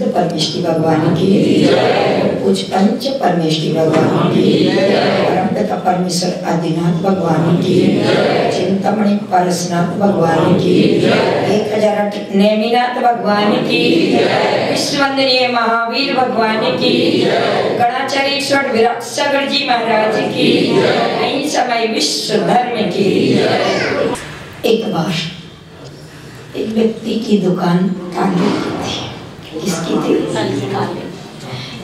परमेश्वरी भगवान की, पूज पंच परमेश्वरी भगवान की, परमपिता परमेश्वर आदिनाथ भगवान की, चिंतामणि परसनाथ भगवान की, 1008 नेमिनाथ भगवान की, विश्ववंदनीय महावीर भगवान की, गणाचार्य विराट सागर जी महाराज की, समय विश्व धर्म की। एक बार एक व्यक्ति की दुकान ताले की थी। किसकी थी?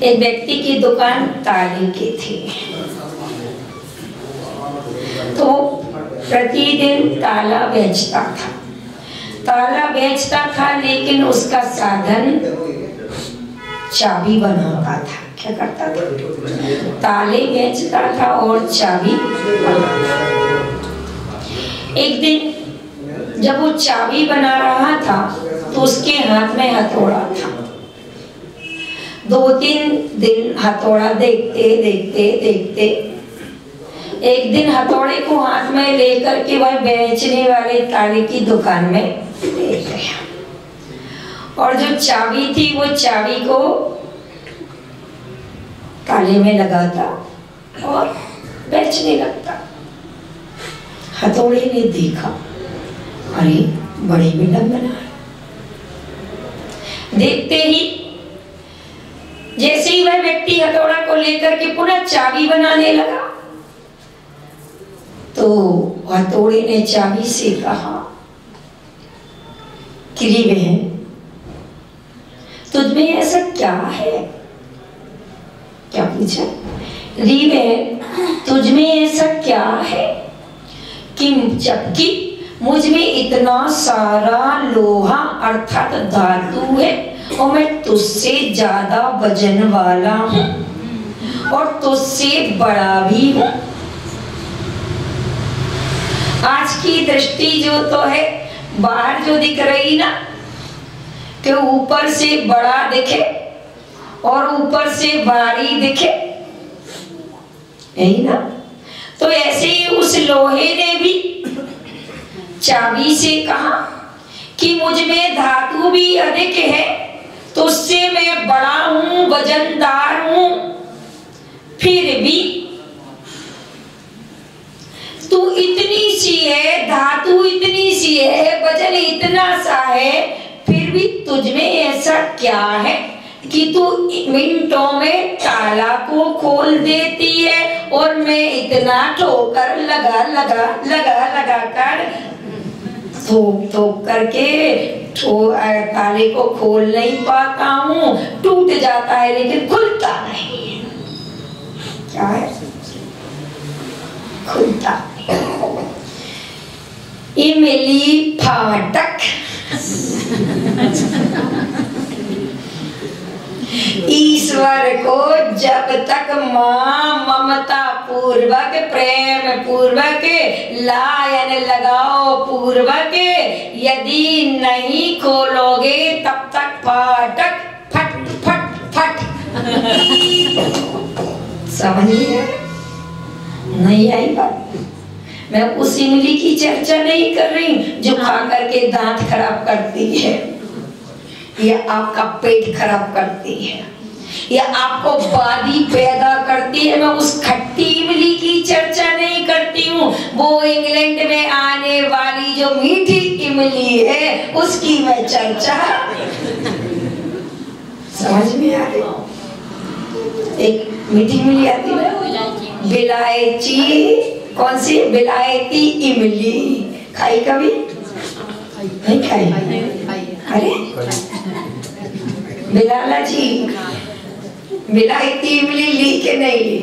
एक व्यक्ति की दुकान ताले की थी। तो प्रतिदिन ताला बेचता था। ताला बेचता था, लेकिन उसका साधन चाबी बनाता था। क्या करता था? ताले बेचता था और चाबी। एक दिन जब वो चाबी बना रहा था तो उसके हाथ में हथौड़ा था। 2-3 दिन हथौड़ा देखते देखते देखते एक दिन हथौड़े को हाथ में लेकर के वह बेचने वाले ताले की दुकान में ले गया और जो चाबी थी वो चाबी को ताले में लगाता और बेचने लगता। हथौड़े ने देखा, अरे बड़ी विडंबना है। देखते ही जैसे ही वह व्यक्ति हथौड़ा को लेकर के पुनः चाबी बनाने लगा तो हथौड़े ने चाबी से कहा, किरी बहन, तुझ में ऐसा क्या है? क्या पूछा? री बहन, तुझ में ऐसा क्या है कि जबकि मुझ में इतना सारा लोहा अर्थात धातु है और मैं तुझसे ज्यादा वजन वाला हूँ और तुझसे बड़ा भी हूँ। आज की दृष्टि जो तो है, बाहर जो दिख रही ना, कि ऊपर से बड़ा दिखे और ऊपर से भारी दिखे, यही ना। तो ऐसे ही उस लोहे ने भी चाबी से कहा कि मुझ में धातु भी अधिक है, तो उससे मैं बड़ा हूं, वजनदार हूं, फिर भी तू इतनी सी है, धातु इतनी सी है, वजन इतना सा है, फिर भी तुझ में ऐसा क्या है कि तू मिनटों में ताला को खोल देती है और मैं इतना ठोकर लगा कर ठोक करके ताले को खोल नहीं पाता हूँ, टूट जाता है लेकिन खुलता नहीं। क्या है? खुलता नहीं। इमली फाटक ईश्वर को जब तक मां ममता पूर्वक प्रेम पूर्वक लायन लगाओ पूर्वक यदि नहीं खोलोगे तब तक फाटक फट फट फट। समझ नहीं आई बात? मैं उस इमली की चर्चा नहीं कर रही जो खा करके दांत खराब करती है या आपका पेट खराब करती है या आपको बादी पैदा करती है। मैं उस खट्टी इमली की चर्चा नहीं करती हूँ, वो इंग्लैंड में आने वाली जो मीठी इमली है उसकी मैं चर्चा। समझ में आ रही? एक मीठी इमली आती है, विलायची, कौन सी? विलायती इमली। खाई कभी? नहीं खाई? अरे बिलाला जी, विलायती इमली ली के नहीं ली?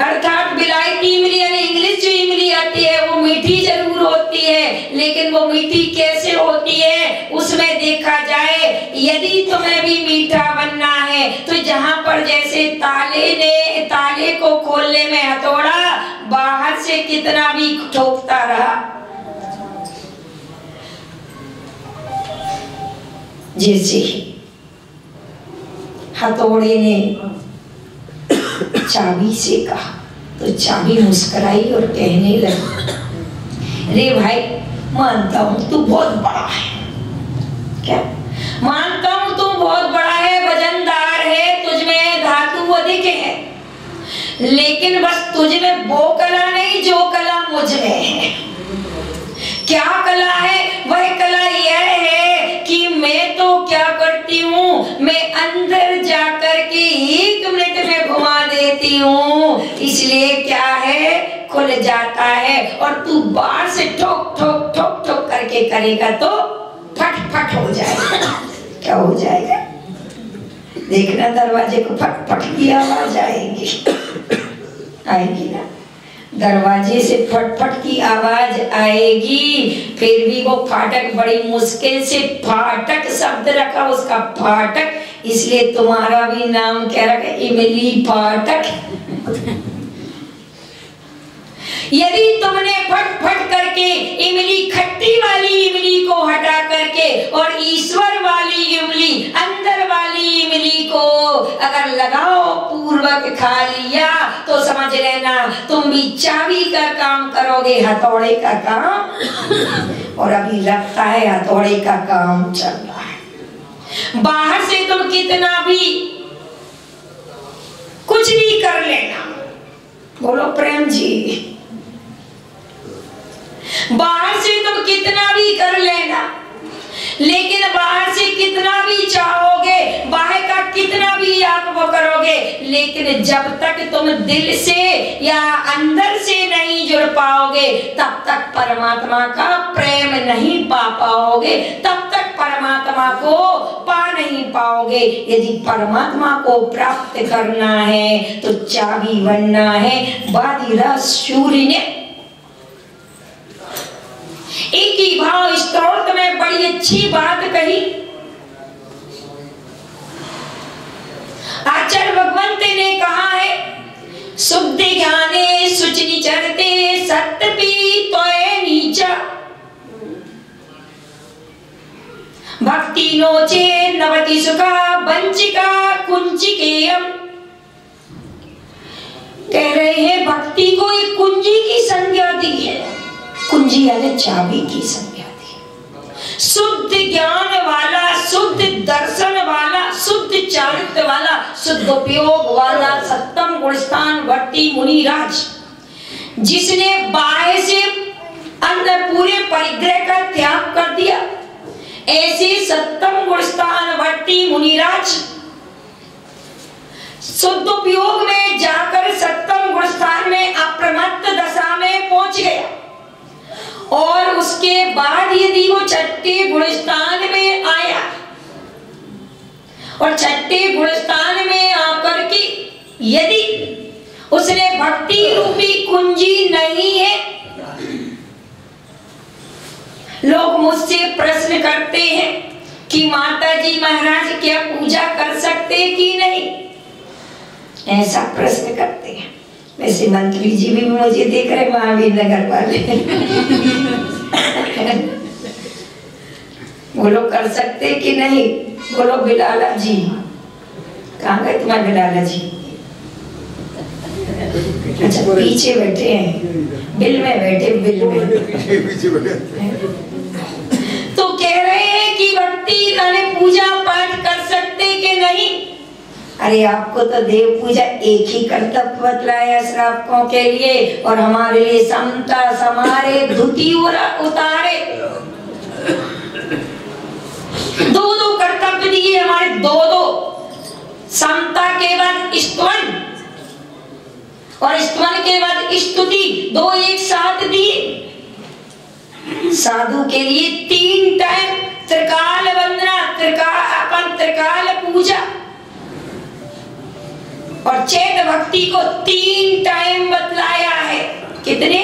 अर्थात विलायती इमली यानी इंग्लिश जो इमली आती है वो मीठी जरूर होती है, लेकिन वो मीठी कैसे होती है उसमें देखा जाए। यदि तुम्हें भी मीठा बनना है है। तो जहां पर जैसे ताले को खोलने में हथौड़ा बाहर से कितना भी ठोकता रहा, जैसे ही हथौड़े ने चाबी से कहा तो चाबी मुस्कुराई और कहने लगी, रे भाई मानता हूं तू बहुत बड़ा है, क्या मानता हूं तू बहुत बड़ा है, वजनदार है, तुझ में धातु अधिक है, लेकिन बस तुझ में वो कला नहीं जो कला मुझ में है। क्या कला है? वह कला यह है कि मैं तो क्या करती हूँ, मैं अंदर जाकर के 1 मिनट में घुमा देती हूँ, इसलिए क्या है खुल जाता है, और तू बाहर से ठोक ठोक ठोक ठोक करके करेगा तो फट फट हो जाएगा। क्या हो जाएगा? देखना दरवाजे को फट फट की आवाज आएगी ना, दरवाजे से फटफट की आवाज आएगी, फिर भी वो फाटक बड़ी मुश्किल से, फाटक शब्द रखा उसका फाटक, इसलिए तुम्हारा भी नाम क्या रखा, इमली फाटक। यदि तुमने फट फट करके इमली, खट्टी वाली इमली को हटा करके और ईश्वर वाली इमली, अंदर वाली इमली को अगर लगाओ पूर्वक खा लिया तो समझ लेना तुम भी चाबी का काम करोगे, हथौड़े का काम। और अभी लगता है हथौड़े का काम चल रहा है। बाहर से तुम कितना भी कुछ भी कर लेना, बोलो प्रेम जी, बाहर से तुम कितना भी कर लेना, लेकिन बाहर से कितना भी चाहोगे, बाहर का कितना भी आप वो करोगे, लेकिन जब तक तुम दिल से या अंदर से नहीं जुड़ पाओगे तब तक परमात्मा का प्रेम नहीं पा पाओगे, तब तक परमात्मा को पा नहीं पाओगे। यदि परमात्मा को प्राप्त करना है तो चाबी बनना है। वादिराज सूर्य ने एक ही भाव स्तोत्र में बड़ी अच्छी बात कही। आचार्य भगवंत ने कहा है, शुद्ध ज्ञाने सुचि चरते सत्य पीतोय नीचा, भक्ति नोचे नवति सुखा वंचिका कुंचिकेयम। कह रहे हैं भक्ति को एक कुंजी की संज्ञा दी है, कुंजी यानी चाबी की संज्ञा दी। शुद्ध ज्ञान वाला, शुद्ध दर्शन वाला, शुद्ध चारित्र वाला, शुद्ध उपयोग वाला सत्तम गुणस्थान वर्ती मुनिराज, जिसने बाह्य से अंदर पूरे परिग्रह का त्याग कर दिया, ऐसे सत्तम गुणस्थान वर्ती मुनिराज शुद्ध उपयोग में जाकर सत्तम गुणस्थान में अप्रमत्त दशा में पहुंच गया, और उसके बाद यदि वो छठे गुणस्थान में आया और छठे गुणस्थान में आकर के यदि उसने भक्ति रूपी कुंजी नहीं है, लोग मुझसे प्रश्न करते हैं कि माता जी महाराज क्या पूजा कर सकते कि नहीं, ऐसा प्रश्न करते हैं। वैसे मंत्री जी भी मुझे देख रहे, महावीर नगर वाले बोलो कर सकते कि नहीं, बोलो बिलाला जी, कहाँ गए तुम्हारे बिलाला जी? अच्छा पीछे बैठे हैं, बिल में बैठे, बिल में तो कह रहे हैं कि भक्ति यानी पूजा पाठ कर सकते कि नहीं। अरे आपको तो देव पूजा एक ही कर्तव्य बतलाया श्रावकों के लिए, और हमारे लिए समता समारे धुति उतारे, दो कर्तव्य दिए हमारे, दो समता के बाद स्तवन और स्तवन के बाद स्तुति, दो एक साथ दिए। साधु के लिए 3 टाइम त्रिकाल वंदना, त्रिकाल पूजा, और चैत भक्ति को 3 टाइम बतलाया है। कितने?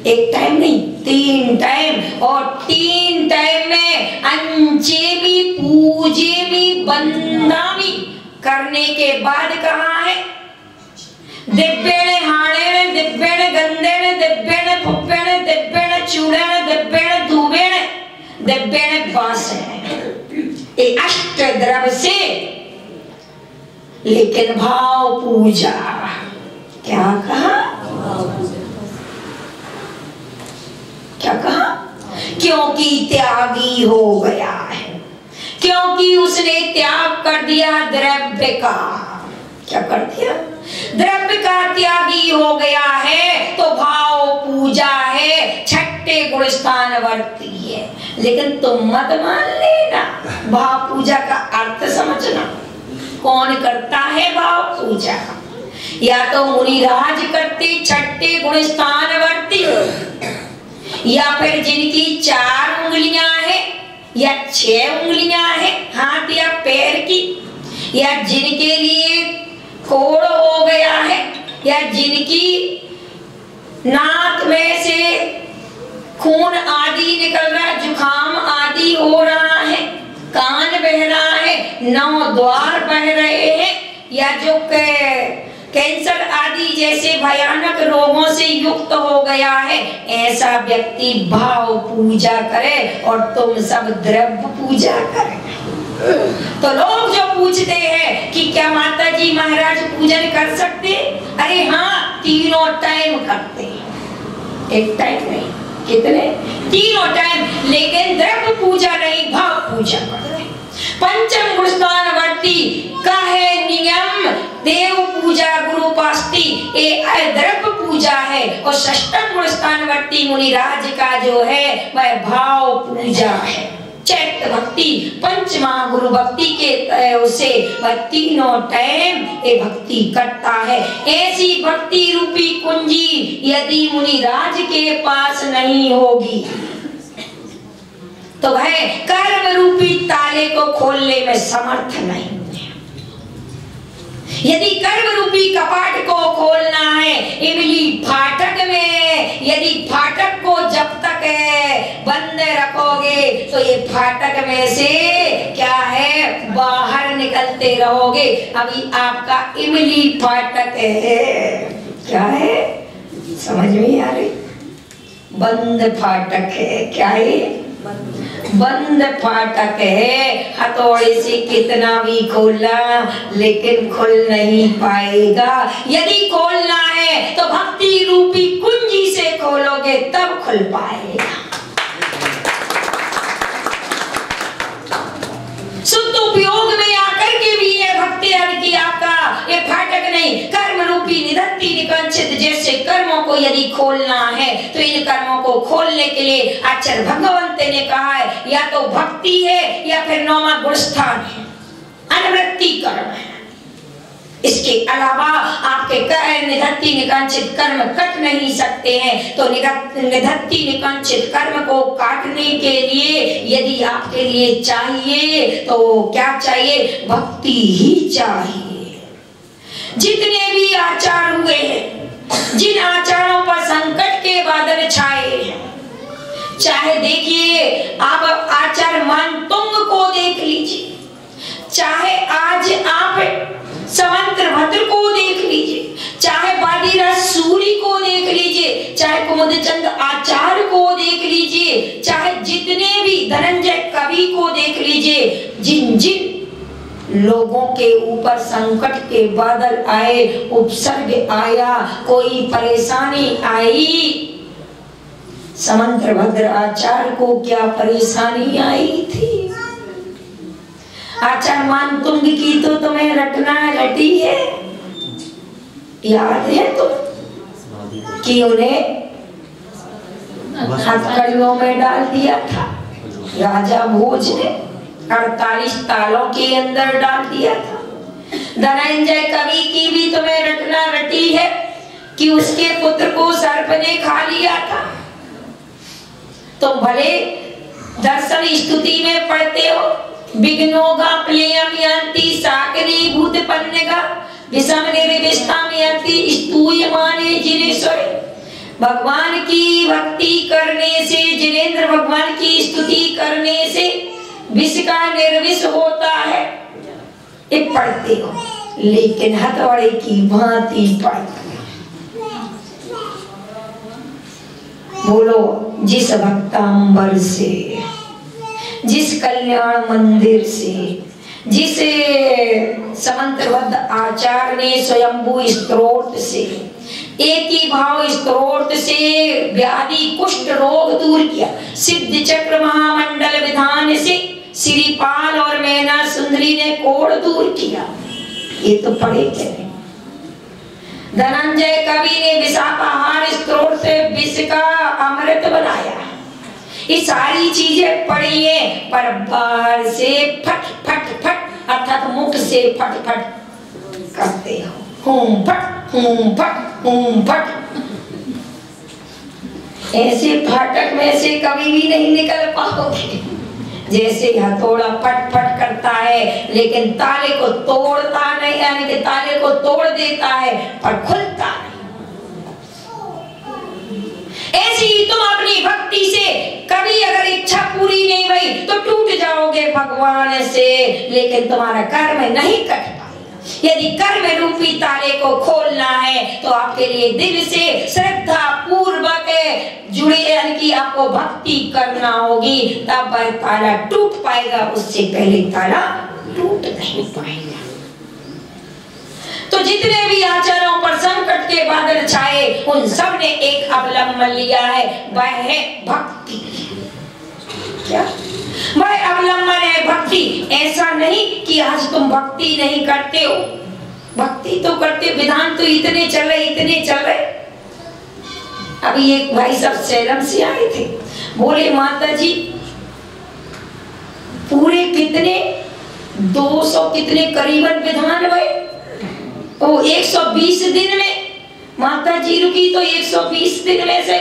एक टाइम नहीं, 3 टाइम, और 3 टाइम में अंचे भी पूजे भी बंदा भी करने के बाद कहाँ है? दिव्येण हाणेण दिव्येण गंधेण दिव्येण पुप्पेण दिव्येण चूड़ेण दिव्येण धूपेण दिव्येण वासेण, ये अष्ट द्रव्य से। लेकिन भाव पूजा क्या कहा? क्या कहा? क्योंकि त्यागी हो गया है, क्योंकि उसने त्याग कर दिया द्रव्य का। क्या कर दिया? द्रव्य का त्यागी हो गया है, तो भाव पूजा है, छठे गुण स्थान वर्ती है। लेकिन तुम मत मान लेना, भाव पूजा का अर्थ समझना। कौन करता है भाव पूजा? या तो मुनिराज करते छठे गुण स्थान वर्ती, या फिर जिनकी 4 उंगलियां हैं या 6 उंगलियां हैं हाथ या पैर की, या जिनके लिए कोड़ हो गया है, या जिनकी नाक में से खून आदि निकल रहा, जुखाम आदि हो रहा है, कान बह रहा है, 9 द्वार बह रहे हैं, या जो कैंसर आदि जैसे भयानक रोगों से युक्त हो गया है, ऐसा व्यक्ति भाव पूजा करे और तुम सब द्रव्य पूजा करें। तो लोग जो पूछते हैं कि क्या माता जी महाराज पूजन कर सकते? अरे हाँ, तीनों टाइम करते हैं, एक टाइम नहीं। कितने? तीनों टाइम, लेकिन द्रव्य पूजा नहीं, भाव पूजा करते हैं। पंचम गुण स्थान वर्ती का है नियम, देव पूजा गुरु पास्ती, ये द्रव्य पूजा है। और षष्ठम गुण स्थान वर्ती मुनिराज का जो है वह भाव पूजा है, चैत्य भक्ति, पंचमा गुरु भक्ति के उसे वह तीनों टाइम ये भक्ति करता है। ऐसी भक्ति रूपी कुंजी यदि मुनिराज के पास नहीं होगी तो वह कर्म रूपी ताले को खोलने में समर्थ नहीं है। यदि कर्म रूपी कपाट को खोलना है इमली फाटक में, यदि फाटक को जब तक बंद रखोगे तो ये फाटक में से क्या है, बाहर निकलते रहोगे। अभी आपका इमली फाटक है, क्या है समझ में आ रही? बंद फाटक है। क्या है? बंद फाटक है। हथौड़े से कितना भी खोलना लेकिन खुल नहीं पाएगा। यदि खोलना है तो भक्ति रूपी कुंजी से खोलोगे तब खुल पाएगा। शुद्ध उपयोग में आकर के भी ये भक्ति की आपका ये फाटक नहीं, कर्म रूपी निधत्ति निकंचित जैसे कर्मों को यदि खोलना है तो इन कर्मों को खोलने के लिए आचार्य भगवंत ने कहा है या तो भक्ति है या फिर 9वां गुण स्थान है, अनुवृत्ति कर्म है। इसके अलावा आपके निधत्ति निकांचित कर्म कट नहीं सकते हैं। तो निधत्ति निकांचित कर्म को काटने के लिए यदि आपके लिए चाहिए तो क्या चाहिए? भक्ति ही चाहिए। जितने भी आचार हुए हैं, जिन आचारों पर संकट के बादल छाए हैं, चाहे देखिए आप आचार्य मानतुंग को देख लीजिए, चाहे आज आप समंत्र भद्र को देख लीजिए, चाहे बादीराज सूरी को देख लीजिए, चाहे कुमुदचंद आचार्य को देख लीजिए, चाहे जितने भी धनंजय कवि को देख लीजिए, जिन जिन लोगों के ऊपर संकट के बादल आए, उपसर्ग आया, कोई परेशानी आई, समंत्र भद्र आचार्य को क्या परेशानी आई थी? आचार्य मानतुंग की तो तुम्हें रटना रटी है, याद है तो कि उन्हें हथकड़ियों में डाल दिया था राजा भोज ने, 48 तालों के अंदर डाल दिया था। धनंजय कवि की भी तुम्हें रटना रटी है कि उसके पुत्र को सर्प ने खा लिया था। तुम भले दर्शन स्तुति में पढ़ते हो, विघ्नोगा प्लेयम यंति साकरी भूतपन्नगा विषम निर्विष्टाम यंति स्तूयमाने जिनेश्वर। भगवान की भक्ति करने से, जिनेंद्र भगवान की स्तुति करने से विष का निर्विष होता है। ये पढ़ते हो, लेकिन हथौड़े की भांति पढ़ते। बोलो, जिस भक्तांबर से, जिस कल्याण मंदिर से, जिस समंत्रबद्ध आचार्य ने स्वयंभू स्तोत्र से, एक ही भाव स्तोत्र से व्याधि कुष्ठ रोग दूर किया, सिद्ध चक्र महामंडल विधान से श्रीपाल और मैना सुंदरी ने कोढ़ दूर किया। ये तो पढ़े क्या? धनंजय कवि ने विशाखाहार स्तोत्र से विष का अमृत बनाया। ये सारी चीजें पढ़ी है, पर बाहर से फट फट फट अर्थात मुख से फट फट करते हो, हूं फट हूं फट हूं फट। ऐसे फाटक में से कभी भी नहीं निकल पाओगे। जैसे हथौड़ा फट फट करता है, लेकिन ताले को तोड़ता नहीं, यानी कि ताले को तोड़ देता है पर खुलता नहीं। ऐसी ही तुम अपनी भक्ति से कभी अगर इच्छा पूरी नहीं हुई तो टूट जाओगे भगवान से, लेकिन तुम्हारा कर्म नहीं कट पाएगा। यदि कर्म रूपी ताले को खोलना है तो आपके लिए दिल से श्रद्धा पूर्वक जुड़े, यानी कि आपको भक्ति करना होगी, तब वह ताला टूट पाएगा। उससे पहले ताला टूट नहीं पाएगा। तो जितने भी आचार्यों पर संकट के बादल छाए, उन सब ने एक अवलंबन लिया है, वह है भक्ति। क्या वह अवलंबन है? भक्ति। ऐसा नहीं कि आज तुम भक्ति नहीं करते हो, भक्ति तो करते, विधान तो इतने चल रहे, इतने चल रहे। अभी एक भाई साहब सैलम से आए थे, बोले माता जी पूरे कितने 200 कितने करीबन विधान हुए, वो 120 दिन में। माता जी रुकी तो 120 दिन में से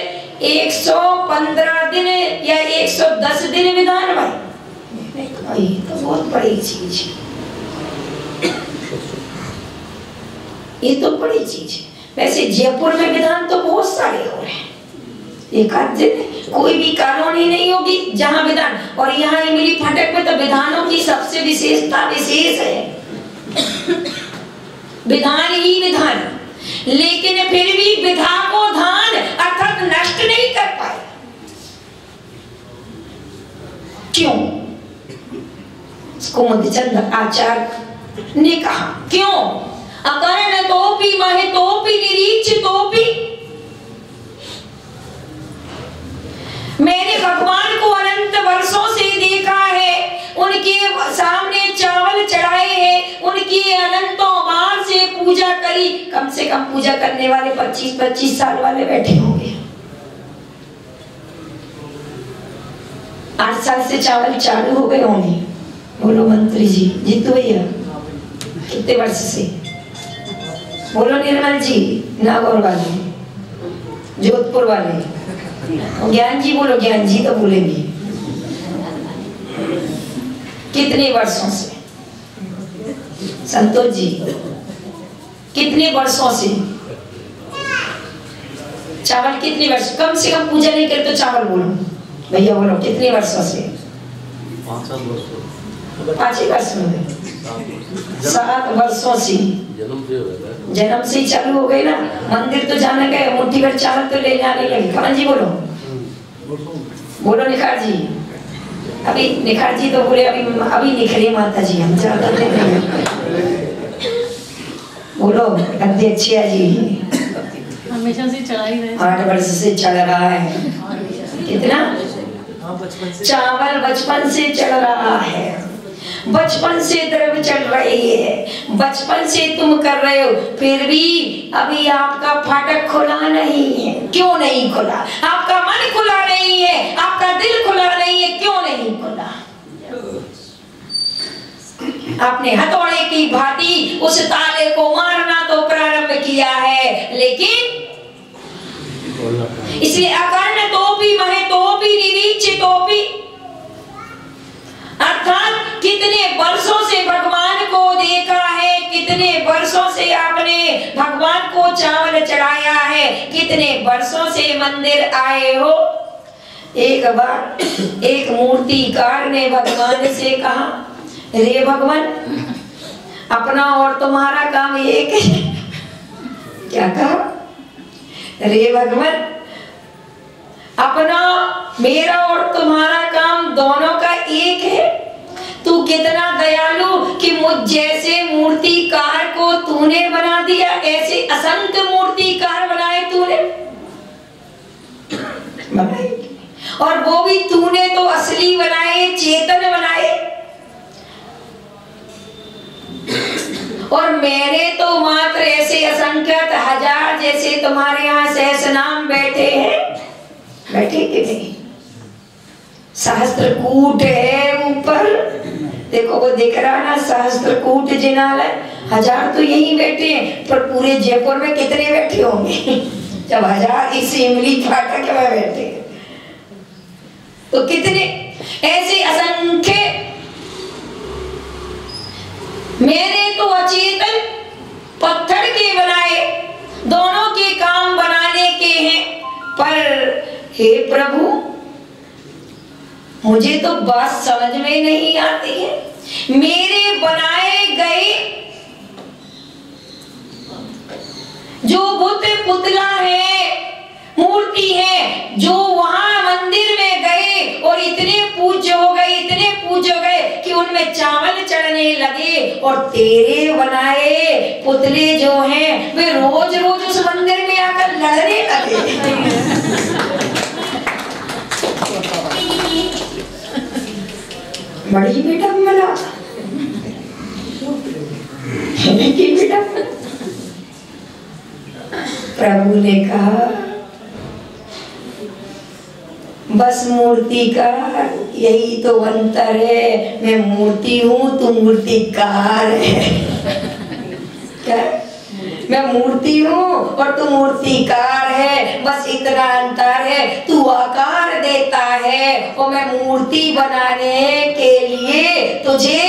115 दिन या 110 दिन विधान भाई, तो बहुत बड़ी चीज है, ये तो बड़ी चीज है। वैसे जयपुर में विधान तो बहुत सारे हो रहे हैं, एक आध दिन कोई भी कॉलोनी नहीं होगी जहां विधान, और यहाँ इमली फाटक में तो विधानों की सबसे विशेषता विशेष है, विधान ही विधान। लेकिन फिर भी विधा को धान अर्थात नष्ट नहीं कर पाए। क्यों? कुमुदचंद आचार्य ने कहा, क्यों? अकर्ण तोपी महे तोपी निरीक्ष तोपी। मैंने भगवान को अनंत वर्षों से देखा है, उनके सामने चावल चढ़ाए हैं, उनकी अनंतों बार से पूजा करी। कम से कम पूजा करने वाले 25-25 साल वाले बैठे होंगे। 8 साल से चावल चालू हो गए होंगे। बोलो मंत्री जी, जीतू भैया कितने वर्ष से? बोलो निर्मल जी, नागौर वाले, जोधपुर वाले, ज्ञान जी बोलो, ज्ञान जी तो बोलेंगे। कितने वर्षों से? संतोष जी कितने वर्षों से? चावल कितने वर्ष? कम से कम पूजा नहीं करे तो चावल बोलो भैया, बोलो कितने वर्षों से? 5 वर्ष में गए, 7 वर्षों से जन्म से ही चालू हो गए ना। मंदिर तो जाने गए, मुट्ठी भर चावल तो ले जाने लगे। कौन जी बोलो, बोलो निखार जी। अभी निखार जी तो बोले अभी निखरे माता जी, हम ज्यादा नहीं। बोलो अध्यक्ष जी, हमेशा से चढ़ा ही रहे, 8 वर्ष से चढ़ रहा है। कितना? चावल बचपन से चढ़ रहा है, बचपन से द्रव्य चल रही है, बचपन से तुम कर रहे हो, फिर भी अभी आपका फाटक खुला नहीं है। क्यों नहीं खुला? आपका मन खुला नहीं है, आपका दिल खुला नहीं है। क्यों नहीं खुला? आपने हथौड़े की भांति उस ताले को मारना तो प्रारंभ किया है, लेकिन इसलिए अकर्ण तोपी महे तोपी निरीक्ष तोपी, अर्थात कितने वर्षों से भगवान को देखा है, कितने वर्षों से आपने भगवान को चावल चढ़ाया है, कितने वर्षों से मंदिर आए हो। एक बार एक मूर्तिकार ने भगवान से कहा, रे भगवान अपना और तुम्हारा काम एक है। क्या कहा? अरे भगवान, अपना मेरा और तुम्हारा काम दोनों का एक है। तू कितना दयालु कि मुझ जैसे मूर्तिकार को तूने बना दिया, ऐसे असंख्य मूर्तिकार बनाए तूने बनाए, और वो भी तूने तो असली बनाए, चेतन बनाए, और मैंने तो मात्र ऐसे असंख्यत हजार जैसे तुम्हारे यहाँ सहस्रनाम बैठे हैं। बैठे कि नहीं? सहस्त्रकूट है ऊपर, देखो वो दिख रहा ना, सहस्त्रकूट जिनालय। हजार तो यही बैठे हैं, पर पूरे जयपुर में कितने बैठे होंगे? जब हजार इस इमली फाटक में बैठे तो कितने ऐसे असंख्य। मैंने तो अचेतन पत्थर के बनाए, दोनों के काम बनाने के हैं। पर हे प्रभु, मुझे तो बात समझ में नहीं आती है। मेरे बनाए गए जो बुत पुतला है, मूर्ति है, जो वहां मंदिर में गए और इतने पूज्य हो गए, इतने पूज्य हो गए कि उनमें चावल चढ़ने लगे, और तेरे बनाए पुतले जो हैं वे रोज रोज उस मंदिर में आकर लड़ने लगे। बड़ी विडंबना की विडंबना। प्रभु ने कहा, बस मूर्ति का यही तो अंतर है। मैं मूर्ति हूँ, तू मूर्तिकार है। क्या? मैं मूर्ति हूँ और तू मूर्तिकार है, बस इतना अंतर है। तू आकार देता है और मैं मूर्ति बनाने के लिए तुझे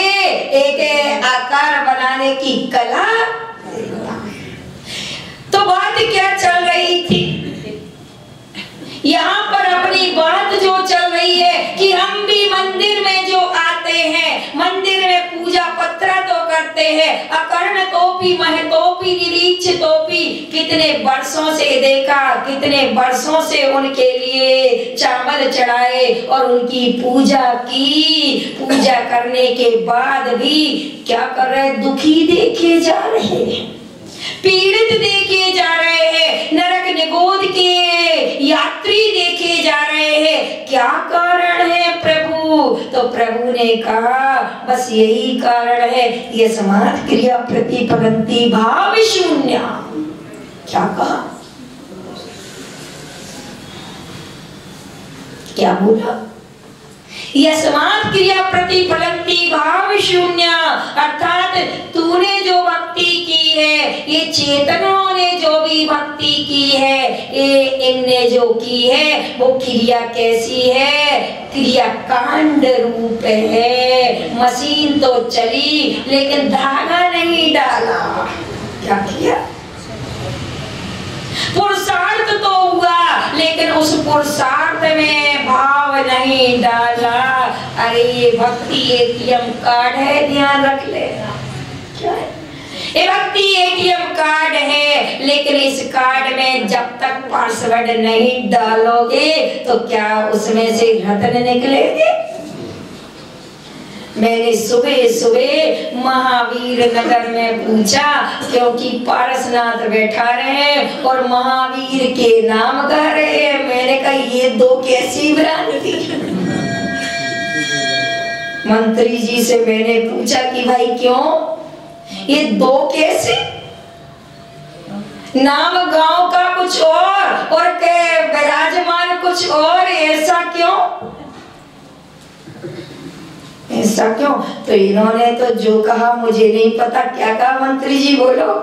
एक आकार बनाने की कला देता है। तो बात क्या चल रही थी यहाँ पर? अपनी बात जो चल रही है कि हम भी मंदिर में जो आते हैं, मंदिर में पूजा पत्र तो करते हैं, अकर्ण तोपी महतोपी निरीक्ष तोपी, कितने वर्षों से देखा, कितने वर्षों से उनके लिए चावल चढ़ाए और उनकी पूजा की। पूजा करने के बाद भी क्या कर रहे? दुखी देखे जा रहे हैं, पीड़ित देखे जा रहे हैं, नरक निगोद के यात्री देखे जा रहे हैं। क्या कारण है प्रभु? तो प्रभु ने कहा, बस यही कारण है, ये समाज क्रिया प्रतिफलंती भाव शून्य। क्या कहा? क्या बोला? यस्मात् क्रिया प्रतिफलंती भाव शून्य, अर्थात तूने जो भक्ति की है, ये चेतनों ने जो भी भक्ति की है, ये इनने जो की है, वो क्रिया कैसी है? क्रिया कांड रूप है। मशीन तो चली लेकिन धागा नहीं डाला। क्या किया? पुरुषार्थ तो हुआ लेकिन उस पुरुषार्थ में भाव नहीं डाला। अरे ये भक्ति एटीएम कार्ड है, ध्यान रख लेना। क्या है? ये भक्ति एटीएम कार्ड है, लेकिन इस कार्ड में जब तक पासवर्ड नहीं डालोगे तो क्या उसमें से रत्न निकलेंगे? मैंने सुबह सुबह महावीर नगर में पूछा, क्योंकि पारसनाथ बैठा रहे और महावीर के नाम गा रहे हैं। मैंने कहा ये दो कैसी भ्रांति? मंत्री जी से मैंने पूछा कि भाई क्यों ये दो कैसे? नाम गांव का कुछ और के विराजमान कुछ और, ऐसा क्यों? ऐसा क्यों? तो इन्होंने तो जो कहा मुझे नहीं पता। क्या कहा मंत्री जी? बोलो।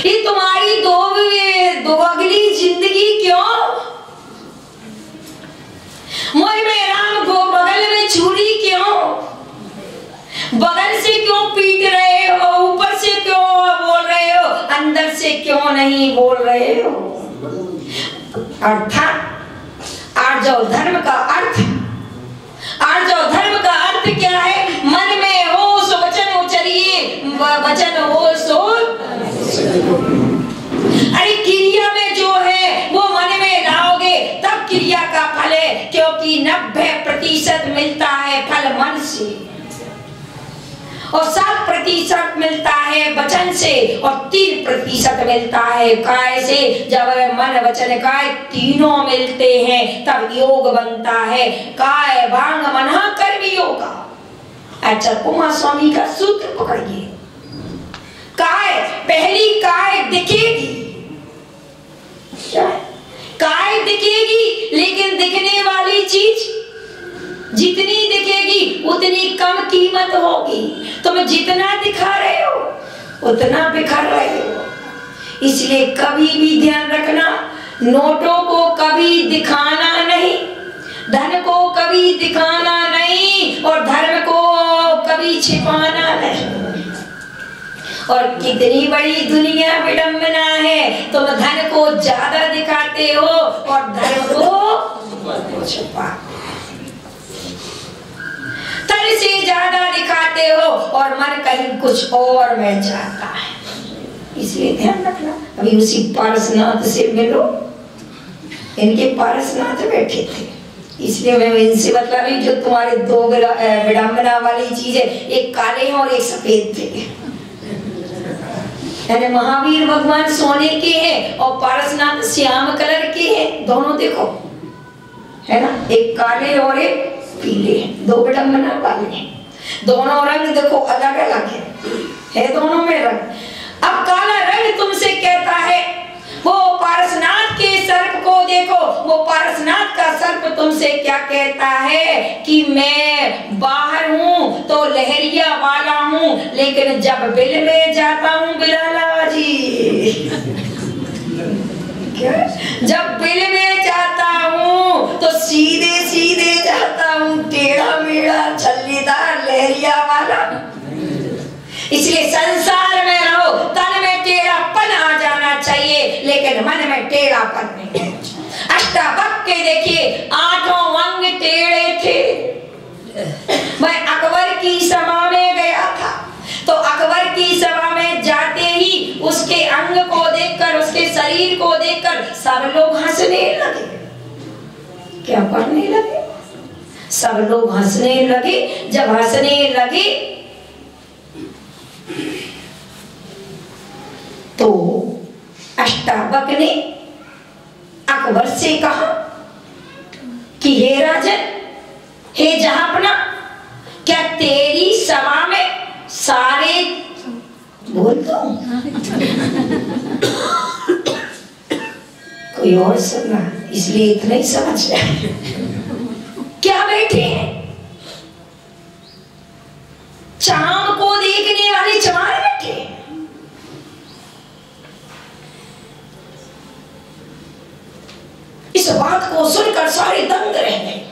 ये तुम्हारी दो अगली जिंदगी क्यों? मोह में राम को बगल में छुरी क्यों? बगल से क्यों पीट रहे हो? ऊपर से क्यों बोल रहे हो? अंदर से क्यों नहीं बोल रहे हो? अर्थात आर्जव धर्म का अर्थ, आर्जव धर्म का अर्थ क्या है? मन में हो सो वचन उचरिए, वचन हो सो। अरे क्रिया में जो है वो मन में लाओगे तब क्रिया का फल है, क्योंकि 90% मिलता है फल मन से और 7% मिलता है वचन से और 3% मिलता है काय से। जब मन वचन काय तीनों मिलते हैं तब योग बनता है, काय वांग मन कर्म योग। अच्छा, कुमार स्वामी का सूत्र पकड़िए। काय, पहली काय दिखेगी, काय दिखेगी, लेकिन दिखने वाली चीज जितनी दिखेगी उतनी कम कीमत होगी। तुम जितना दिखा रहे हो उतना बिखर रहे हो। इसलिए कभी भी ध्यान रखना, नोटों को कभी दिखाना नहीं, धन को कभी दिखाना नहीं और धर्म को कभी छिपाना नहीं। और कितनी बड़ी दुनिया विडंबना है, तुम धन को ज्यादा दिखाते हो और धर्म को छुपा, तन से ज्यादा दिखाते हो और मन कहीं कुछ और में जाता है। इसलिए ध्यान रखना। अभी उसी पारसनाथ से मिलो, इनके पारसनाथ बैठे थे, इसलिए मैं इनसे बता रही, जो तुम्हारे दो विडंबना वाली चीज है, एक काले और एक सफेद थे। यानी महावीर भगवान सोने के हैं और पारसनाथ श्याम कलर के हैं, दोनों देखो है ना, एक काले और एक पीले, दो विडंबना वाले हैं। दोनों रंग देखो अलग अलग है दोनों में रंग। अब काला रंग तुमसे कहता है, वो पारसनाथ के सर्प को देखो, वो पारसनाथ का सर्प तुमसे क्या कहता है कि मैं बाहर हूँ तो लहरिया वाला हूँ, लेकिन जब बिल में जाता हूँ बिलाला जी जब बिल में जाता हूँ तो सीधे सीधे जाता हूँ, टेढ़ा मेढ़ा छल्लेदार लहरिया वाला। इसलिए संसार में रहो, तन में टेढ़ापन आ जाना चाहिए लेकिन मन में टेढ़ापन नहीं। अष्टावक्र देखिए 8 अंग टेढ़े थे। मैं अकबर की सभा में गया था तो अकबर की सभा में जाते ही उसके अंग को देखकर, उसके शरीर को देखकर सब लोग हंसने लगे। क्या करने लगे? सब लोग हंसने लगे। जब हंसने लगे तो अष्टावक्र ने अकबर से कहा कि हे राजन, हे जहांपना, क्या तेरी सभा में सारे बोलता हूं कोई और सुनना, इसलिए इतना ही समझ जाए। क्या बैठे हैं? चांद को देखने वाले चमार बैठे हैं। इस बात को सुनकर सारे दंग रह गए।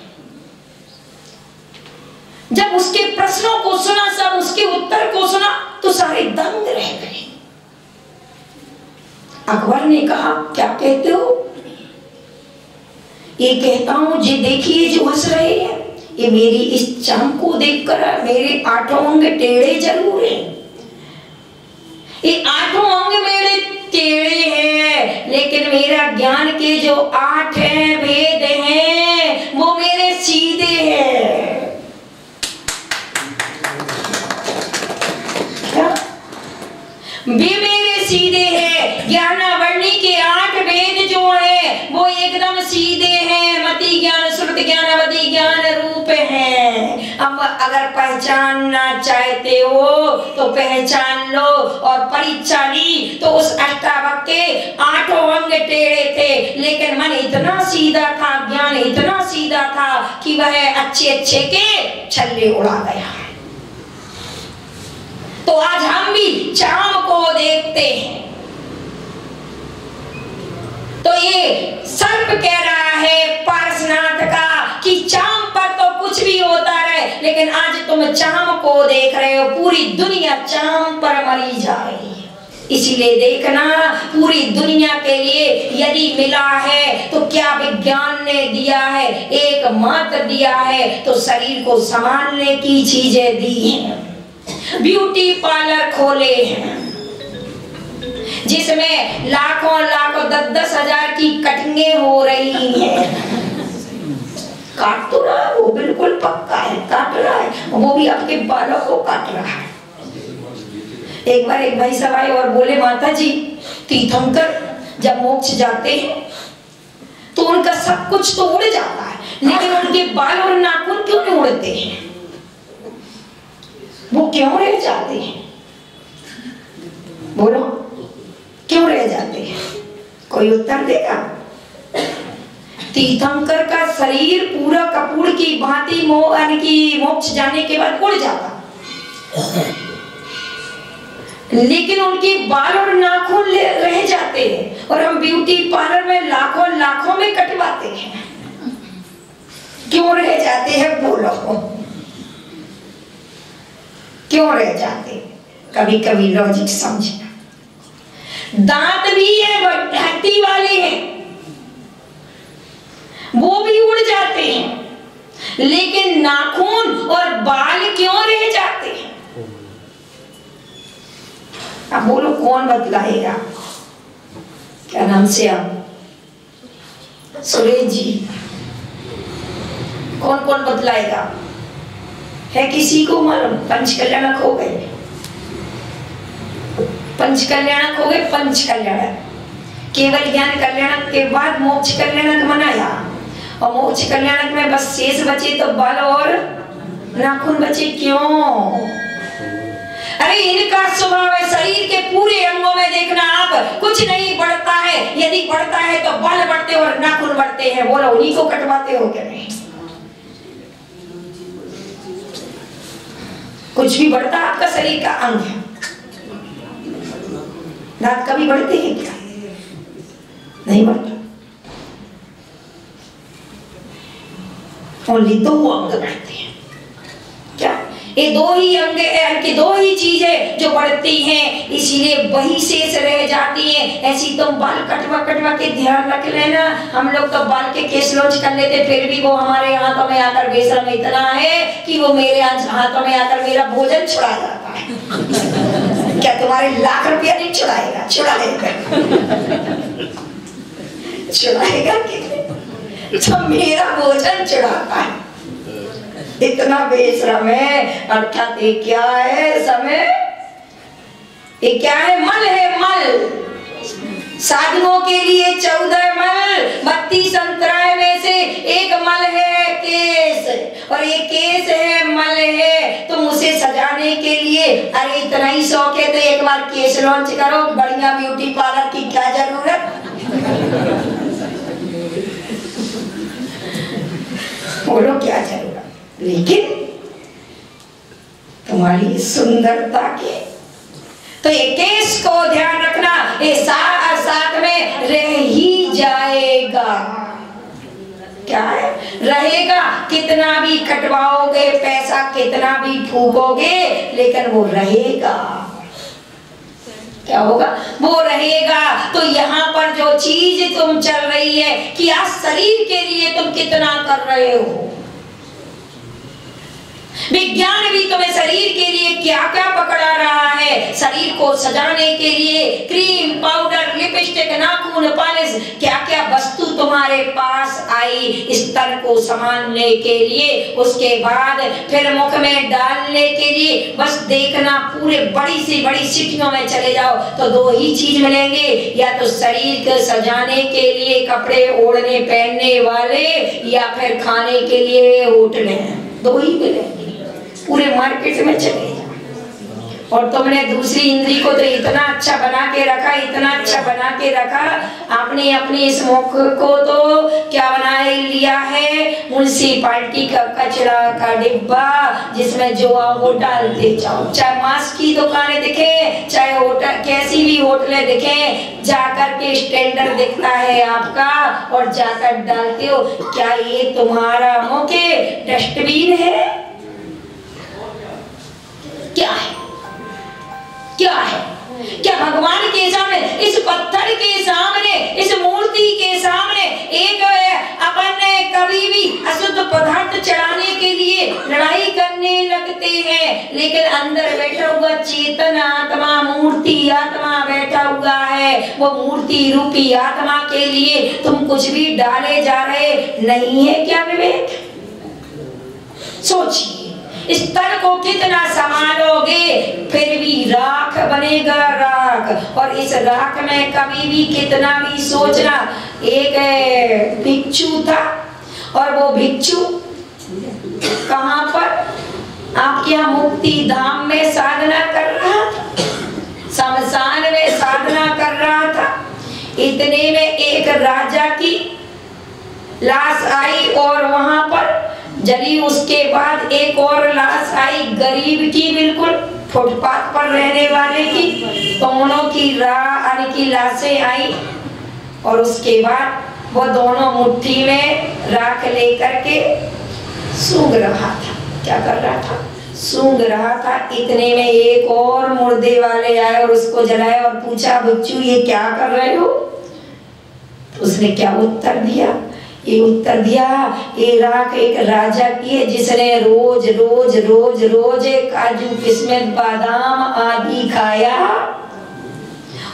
जब उसके प्रश्नों को सुना, सब उसके उत्तर को सुना तो सारे दंग रह गए। अकबर ने कहा, क्या कहते हो? ये कहता हूं, जी देखिए जो हंस रहे हैं, ये मेरी इस चाम को देखकर मेरे 8 अंग टेढ़े जरूर हैं। ये 8 अंग मेरे टेढ़े हैं, लेकिन मेरा ज्ञान के जो 8 हैं भेद हैं वो मेरे सीधे हैं। वे मेरे सीधे हैं। ज्ञानावरणी के 8 वेद जो है वो एकदम सीधे हैं। मति ज्ञान, श्रुति ज्ञान, अवधि ज्ञान रूप है। अब अगर पहचानना चाहते हो तो पहचान लो। और परीक्षा ली तो उस अष्टावक्र के 8 अंग टेढ़े थे, लेकिन मन इतना सीधा था, ज्ञान इतना सीधा था कि वह अच्छे अच्छे के छल्ले उड़ा गया। तो आज हम भी चाम को देखते हैं। तो ये सर्प कह रहा है पारसनाथ का कि चाम पर तो कुछ भी होता रहे, लेकिन आज तुम चाम को देख रहे हो। पूरी दुनिया चाम पर मरी जा रही है। इसीलिए देखना, पूरी दुनिया के लिए यदि मिला है तो क्या विज्ञान ने दिया है? एकमात्र दिया है तो शरीर को संभालने की चीजें दी हैं। ब्यूटी पार्लर खोले हैं जिसमें लाखों 10-10 हजार की कटिंगें हो रही हैं। काट तो रहा है, वो बिल्कुल पक्का है, काट रहा है, वो भी आपके बालों को काट रहा है। एक बार एक भाई साहब आए और बोले, माता जी तीर्थंकर जब मोक्ष जाते हैं तो उनका सब कुछ तो उड़ जाता है, लेकिन उनके बाल और नाखून क्यों नहीं उड़ते हैं? वो क्यों रह जाते हैं? बोलो, क्यों रह जाते हैं? कोई उत्तर देगा? तीर्थंकर का शरीर पूरा कपूर की भांति मोक्ष जाने के बाद उड़ जाता, लेकिन उनके बाल और नाखून रह जाते हैं। और हम ब्यूटी पार्लर में लाखों में कटवाते हैं, क्यों रह जाते हैं? बोलो, क्यों रह जाते? कभी कभी लॉजिक समझना। दांत भी है, हड्डी वाले हैं, वो भी उड़ जाते हैं, लेकिन नाखून और बाल क्यों रह जाते हैं? अब बोलो, कौन बतलाएगा? क्या नाम से आप? सुरेश जी, कौन कौन बतलाएगा? है किसी को मालूम? पंचकल्याणक हो गए, पंचकल्याणक हो गए, पंचकल्याणक। केवल ज्ञान कल्याणक के बाद मोक्ष कल्याणक मनाया, और मोक्ष कल्याणक में बस शेष बचे तो बाल और नाखून बचे। क्यों? अरे इनका स्वभाव है, शरीर के पूरे अंगों में देखना आप, कुछ नहीं बढ़ता है, यदि बढ़ता है तो बाल बढ़ते और नाखून बढ़ते हैं। बोलो, उन्हीं को कटवाते हो क्या? नहीं, कुछ भी बढ़ता आपका शरीर का अंग है। दांत कभी बढ़ते हैं क्या? नहीं बढ़ता। ओनली 2 अंग बढ़ते हैं। क्या? ये 2 ही अंग है, 2 ही चीजें जो बढ़ती हैं, इसीलिए वही शेष रह जाती हैं। ऐसी तुम बाल कटवा के ध्यान रख लेना। हम लोग तो बाल के केस लॉन्च कर लेते, फिर भी वो हमारे हाथों में आकर बेशर्म इतना है कि वो मेरे हाथों में आकर मेरा भोजन छुड़ा जाता है। क्या तुम्हारे लाख रुपया नहीं छुड़ाएगा? छुड़ाएगा कि जो मेरा भोजन छुड़ाता है, इतना बेशर्म है। अर्थात ये क्या है? समय, ये क्या है? मल है, मल। साधुओं के लिए 14 मल, 32 अंतराय में से एक मल है केस, और ये केस है, मल है। तुम उसे सजाने के लिए, अरे इतना ही शौक है तो एक बार केस लॉन्च करो, बढ़िया ब्यूटी पार्लर की क्या जरूरत? बोलो, क्या जरूरत? लेकिन तुम्हारी सुंदरता के तो ये केस को ध्यान रखना, ये साथ में रह ही जाएगा। क्या है? रहेगा। कितना भी कटवाओगे, पैसा कितना भी फूकोगे, लेकिन वो रहेगा। क्या होगा? वो रहेगा। तो यहाँ पर जो चीज तुम चल रही है कि आज शरीर के लिए तुम कितना कर रहे हो, विज्ञान भी तुम्हें शरीर के लिए क्या क्या पकड़ा रहा है। शरीर को सजाने के लिए क्रीम, पाउडर, लिपस्टिक, नाखून, पॉलिश, क्या क्या वस्तु तुम्हारे पास आई इस तन को संभालने के लिए। उसके बाद फिर मुख में डालने के लिए बस देखना, पूरे बड़ी से बड़ी सिटियों में चले जाओ तो 2 ही चीज मिलेंगे, या तो शरीर को सजाने के लिए कपड़े ओढ़ने पहनने वाले, या फिर खाने के लिए होटलें। 2 ही मिलेंगे। पूरे मार्केट में चले जाओ। और तुमने दूसरी इंद्री को तो इतना अच्छा बना के रखा, इतना अच्छा बना के रखा, आपने अपने इस मुख को तो क्या बना लिया है? म्युनिसिपालिटी का कचरा का डिब्बा, जिसमें जो आओ वो डालते जाओ। चाहे मांस की दुकानें दिखे, चाहे होटल, कैसी भी होटलें दिखे, जाकर के स्टैंडर्ड दिखता है आपका और जाकर डालते हो। क्या ये तुम्हारा मुंह के डस्टबिन है? क्या है? क्या है? क्या भगवान के सामने, इस पत्थर के सामने, इस मूर्ति के सामने एक अपन कभी भी अशुद्ध पदार्थ चढ़ाने के लिए लड़ाई करने लगते हैं, लेकिन अंदर बैठा हुआ चेतन आत्मा, मूर्ति आत्मा बैठा हुआ है, वो मूर्ति रूपी आत्मा के लिए तुम कुछ भी डाले जा रहे नहीं है क्या विवेक? सोचिए, इस तन को कितना संभालोगे, फिर भी राख बनेगा राख। और इस राख में कभी भी कितना भी सोचना। एक भिक्षु था और वो भिक्षु कहां पर? आपके यहाँ मुक्ति धाम में साधना कर रहा था, शमशान में साधना कर रहा था। इतने में एक राजा की लाश आई और वहां पर जली। उसके बाद एक और लाश आई, गरीब की, बिल्कुल फुटपाथ पर रहने वाले की। दोनों की लाशें आई और उसके बाद वो दोनों मुट्ठी में राख लेकर के सूंघ रहा था। क्या कर रहा था? सूंघ रहा था। इतने में एक और मुर्दे वाले आए और उसको जलाया और पूछा, भिक्षु ये क्या कर रहे हो? उसने क्या उत्तर दिया? ये उत्तर दिया, ये राख एक राजा की है जिसने रोज रोज रोज रोज काजू किस्मिस बादाम आदि खाया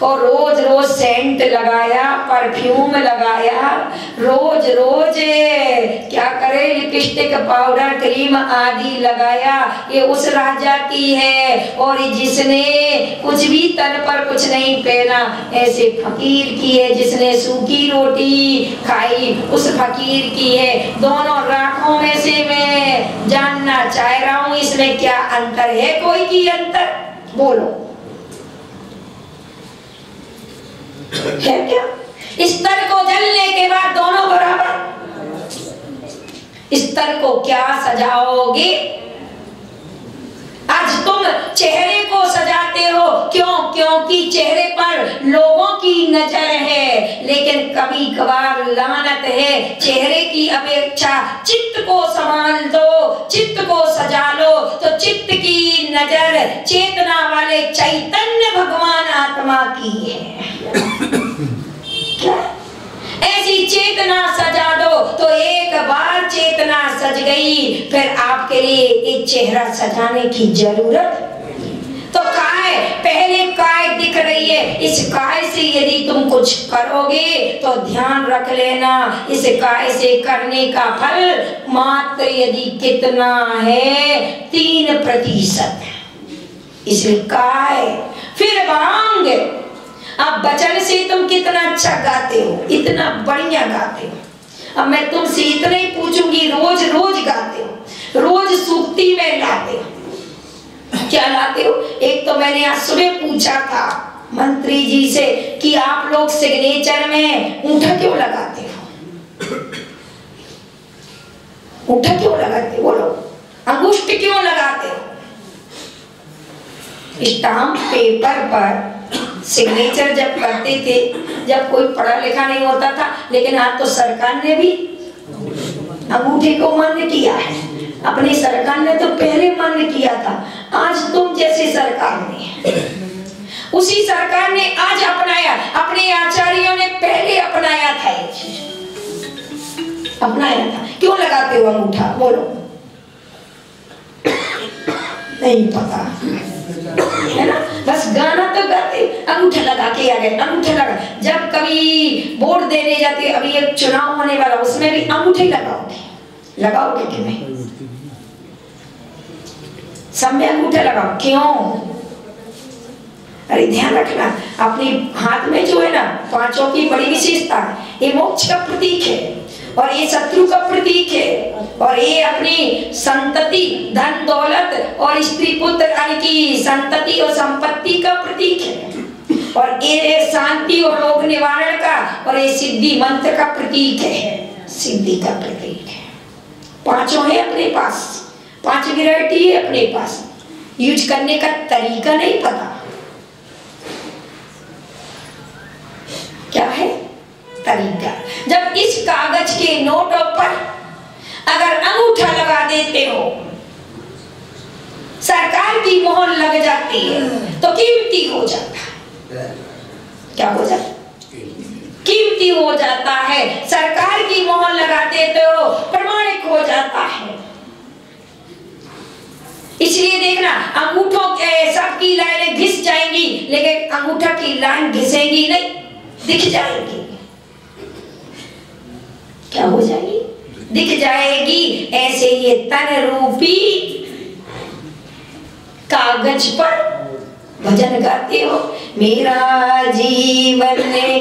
और रोज रोज सेंट लगाया, परफ्यूम लगाया, रोज रोज क्या करे, लिपस्टिक पाउडर क्रीम आदि लगाया। ये उस राजा की है। और जिसने कुछ भी तन पर कुछ नहीं पहना, ऐसे फकीर की है जिसने सूखी रोटी खाई, उस फकीर की है। दोनों राखों में से मैं जानना चाह रहा हूँ, इसमें क्या अंतर है? कोई की अंतर बोलो है क्या? इस तर को जलने के बाद दोनों बराबर। इस तर को क्या सजाओगे? आज तुम चेहरे को सजाते हो, क्यों? क्योंकि चेहरे पर लोगों की नजर है। लेकिन कभी कभार लानत है, चेहरे की अपेक्षा चित्त को संभाल दो, चित्त को सजा लो तो चित्त की नजर चेतना वाले चैतन्य भगवान आत्मा की है। क्या? ऐसी चेतना सजा दो तो एक बार चेतना सज गई, फिर आपके लिए एक चेहरा सजाने की जरूरत। तो काय, पहले काय दिख रही है, इस काय से यदि तुम कुछ करोगे तो ध्यान रख लेना, इस काय से करने का फल मात्र यदि कितना है, 3%। इसलिए काय, फिर वांग। अब वचन से तुम कितना अच्छा गाते हो, इतना बढ़िया गाते हो। अब मैं तुमसे इतना ही पूछूंगी, रोज रोज गाते हो, रोज सूक्ति में लाते हो, क्या लाते हो? एक तो मैंने आज सुबह पूछा था मंत्री जी से कि आप लोग सिग्नेचर में ऊँटा क्यों लगाते हो? ऊँटा क्यों लगाते हो? बोलो। अंगुष्ठ क्यों लगाते हो? स्टाम्प पेपर पर सिग्नेचर जब करते थे, जब कोई पढ़ा लिखा नहीं होता था, लेकिन आज तो सरकार ने भी अंगूठे को मान्य किया है। अपनी सरकार ने तो पहले मान्य किया था, आज तुम जैसी सरकार ने, उसी सरकार ने आज अपनाया। अपने आचार्यों ने पहले अपनाया था, अपनाया था। क्यों लगाते हो अंगूठा? बोलो। नहीं पता है ना? बस गाना तो गाते, अंगूठा लगा के आ गए, अंगूठा लगा। जब कभी वोट देने जाते, अभी एक चुनाव होने वाला, उसमें भी अंगूठे लगाओगे, लगाओगे कि नहीं? सब में अंगूठा लगाओ। क्यों? अरे ध्यान रखना, अपने हाथ में जो है ना, 5 की बड़ी विशेषता है। ये मोक्ष का प्रतीक है और ये शत्रु का प्रतीक है, और ये अपनी संतति, धन दौलत और स्त्री पुत्र की संतति और संपत्ति का प्रतीक है, और ये शांति और रोग निवारण का, और ये सिद्धि मंत्र का प्रतीक है, सिद्धि का प्रतीक है। 5 है अपने पास, 5 वैरायटी है अपने पास। यूज करने का तरीका नहीं पता, क्या है तरीका? जब इस कागज के नोटों पर अगर अंगूठा लगा देते हो, सरकार की मोहर लग जाती है, तो कीमती हो जाता है। क्या हो जाता है? कीमती हो जाता है। सरकार की मोहर लगा देते हो, प्रमाणिक हो जाता है। इसलिए देखना, अंगूठों के सबकी लाइनें घिस जाएंगी, लेकिन अंगूठा की लाइन घिसेगी नहीं, दिख जाएगी। क्या हो जाएगी? दिख जाएगी। ऐसे ये तन रूपी कागज पर भजन गाते हो, मेरा जीवन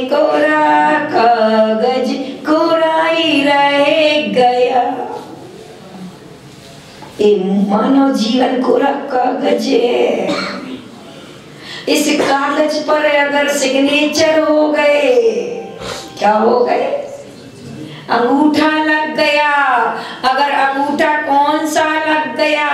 कोरा कागज कोरा ही रह गया। ये मानव जीवन कोरा कागज है। इस कागज पर अगर सिग्नेचर हो गए, क्या हो गए? अंगूठा लग गया। अगर अंगूठा कौन सा लग गया?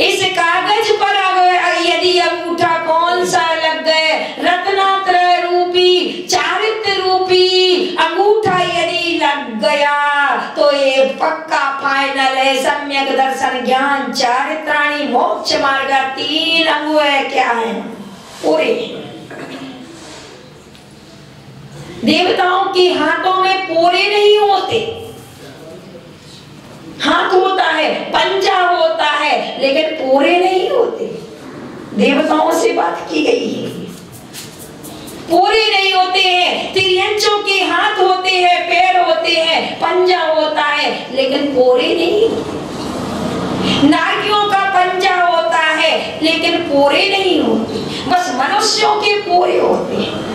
इस कागज पर अगर यदि अंगूठा कौन सा लग गए, रत्नात्रय रूपी चारित्र रूपी अंगूठा यदि लग गया, तो ये पक्का फाइनल है। सम्यक दर्शन ज्ञान चारित्राणि मोक्ष मार्ग, 3 अंग है। क्या है? पूरे। देवताओं के हाथों में पोरे नहीं होते। हाथ होता है, पंजा होता है, लेकिन पोरे नहीं होते। देवताओं से बात की गई है, पोरे नहीं होते हैं। तिर्यंचों के हाथ होते हैं, पैर होते हैं, पंजा होता है, लेकिन पोरे नहीं होते। नारियों का पंजा होता है, लेकिन पोरे नहीं होते। बस मनुष्यों के पोरे होते हैं।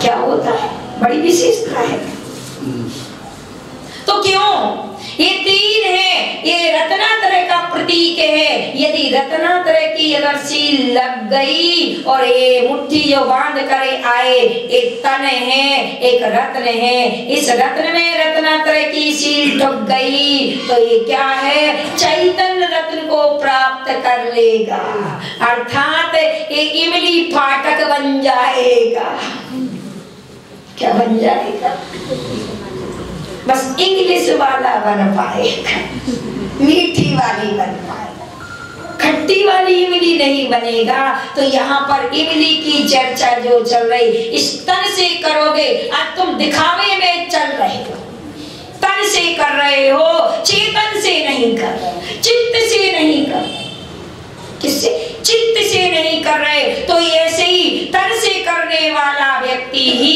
क्या होता है? बड़ी विशेषता है। तो क्यों? ये 3 है, ये रत्नात्रय का प्रतीक है। यदि रत्नात्रय की अगर सील लग गई और ये मुट्ठी जो बांध कर आए, एक तन है, एक रत्न है, इस रत्न में रत्नात्रय की सील ठुक गई, तो ये क्या है? चैतन्य रत्न को प्राप्त कर लेगा, अर्थात ये इमली फाटक बन जाएगा। क्या बन जाएगा? बस इंग्लिश वाला बन पाएगा, मीठी वाली बन पाएगा, खट्टी वाली इमली नहीं बनेगा। तो यहाँ पर इमली की चर्चा जो चल रही, इस तन से करोगे। आज तुम दिखावे में चल रहे हो, तन से कर रहे हो, चेतन से नहीं कर रहे, चित्त से नहीं कर रहे। किससे? चित्त से नहीं कर रहे। तो ऐसे ही तन से करने वाला व्यक्ति ही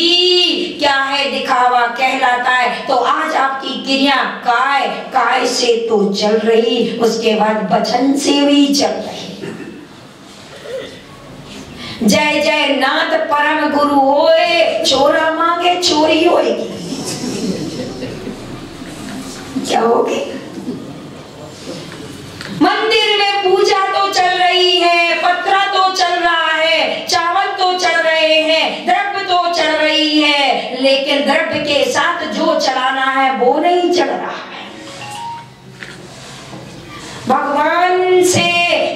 क्या है? दिखावा कहलाता है। तो आज आपकी क्रिया काय से तो चल रही, उसके बाद वचन से भी चल रही। जय जय नाथ परम गुरु होए, छोरा मांगे छोरी होएगी। क्या होगी? मंदिर में पूजा तो चल रही है, पत्रा तो चल रहा है, चावल तो चल रहे हैं, द्रव्य तो चल रही है, लेकिन द्रव्य के साथ जो चलाना है वो नहीं चल रहा है। भगवान से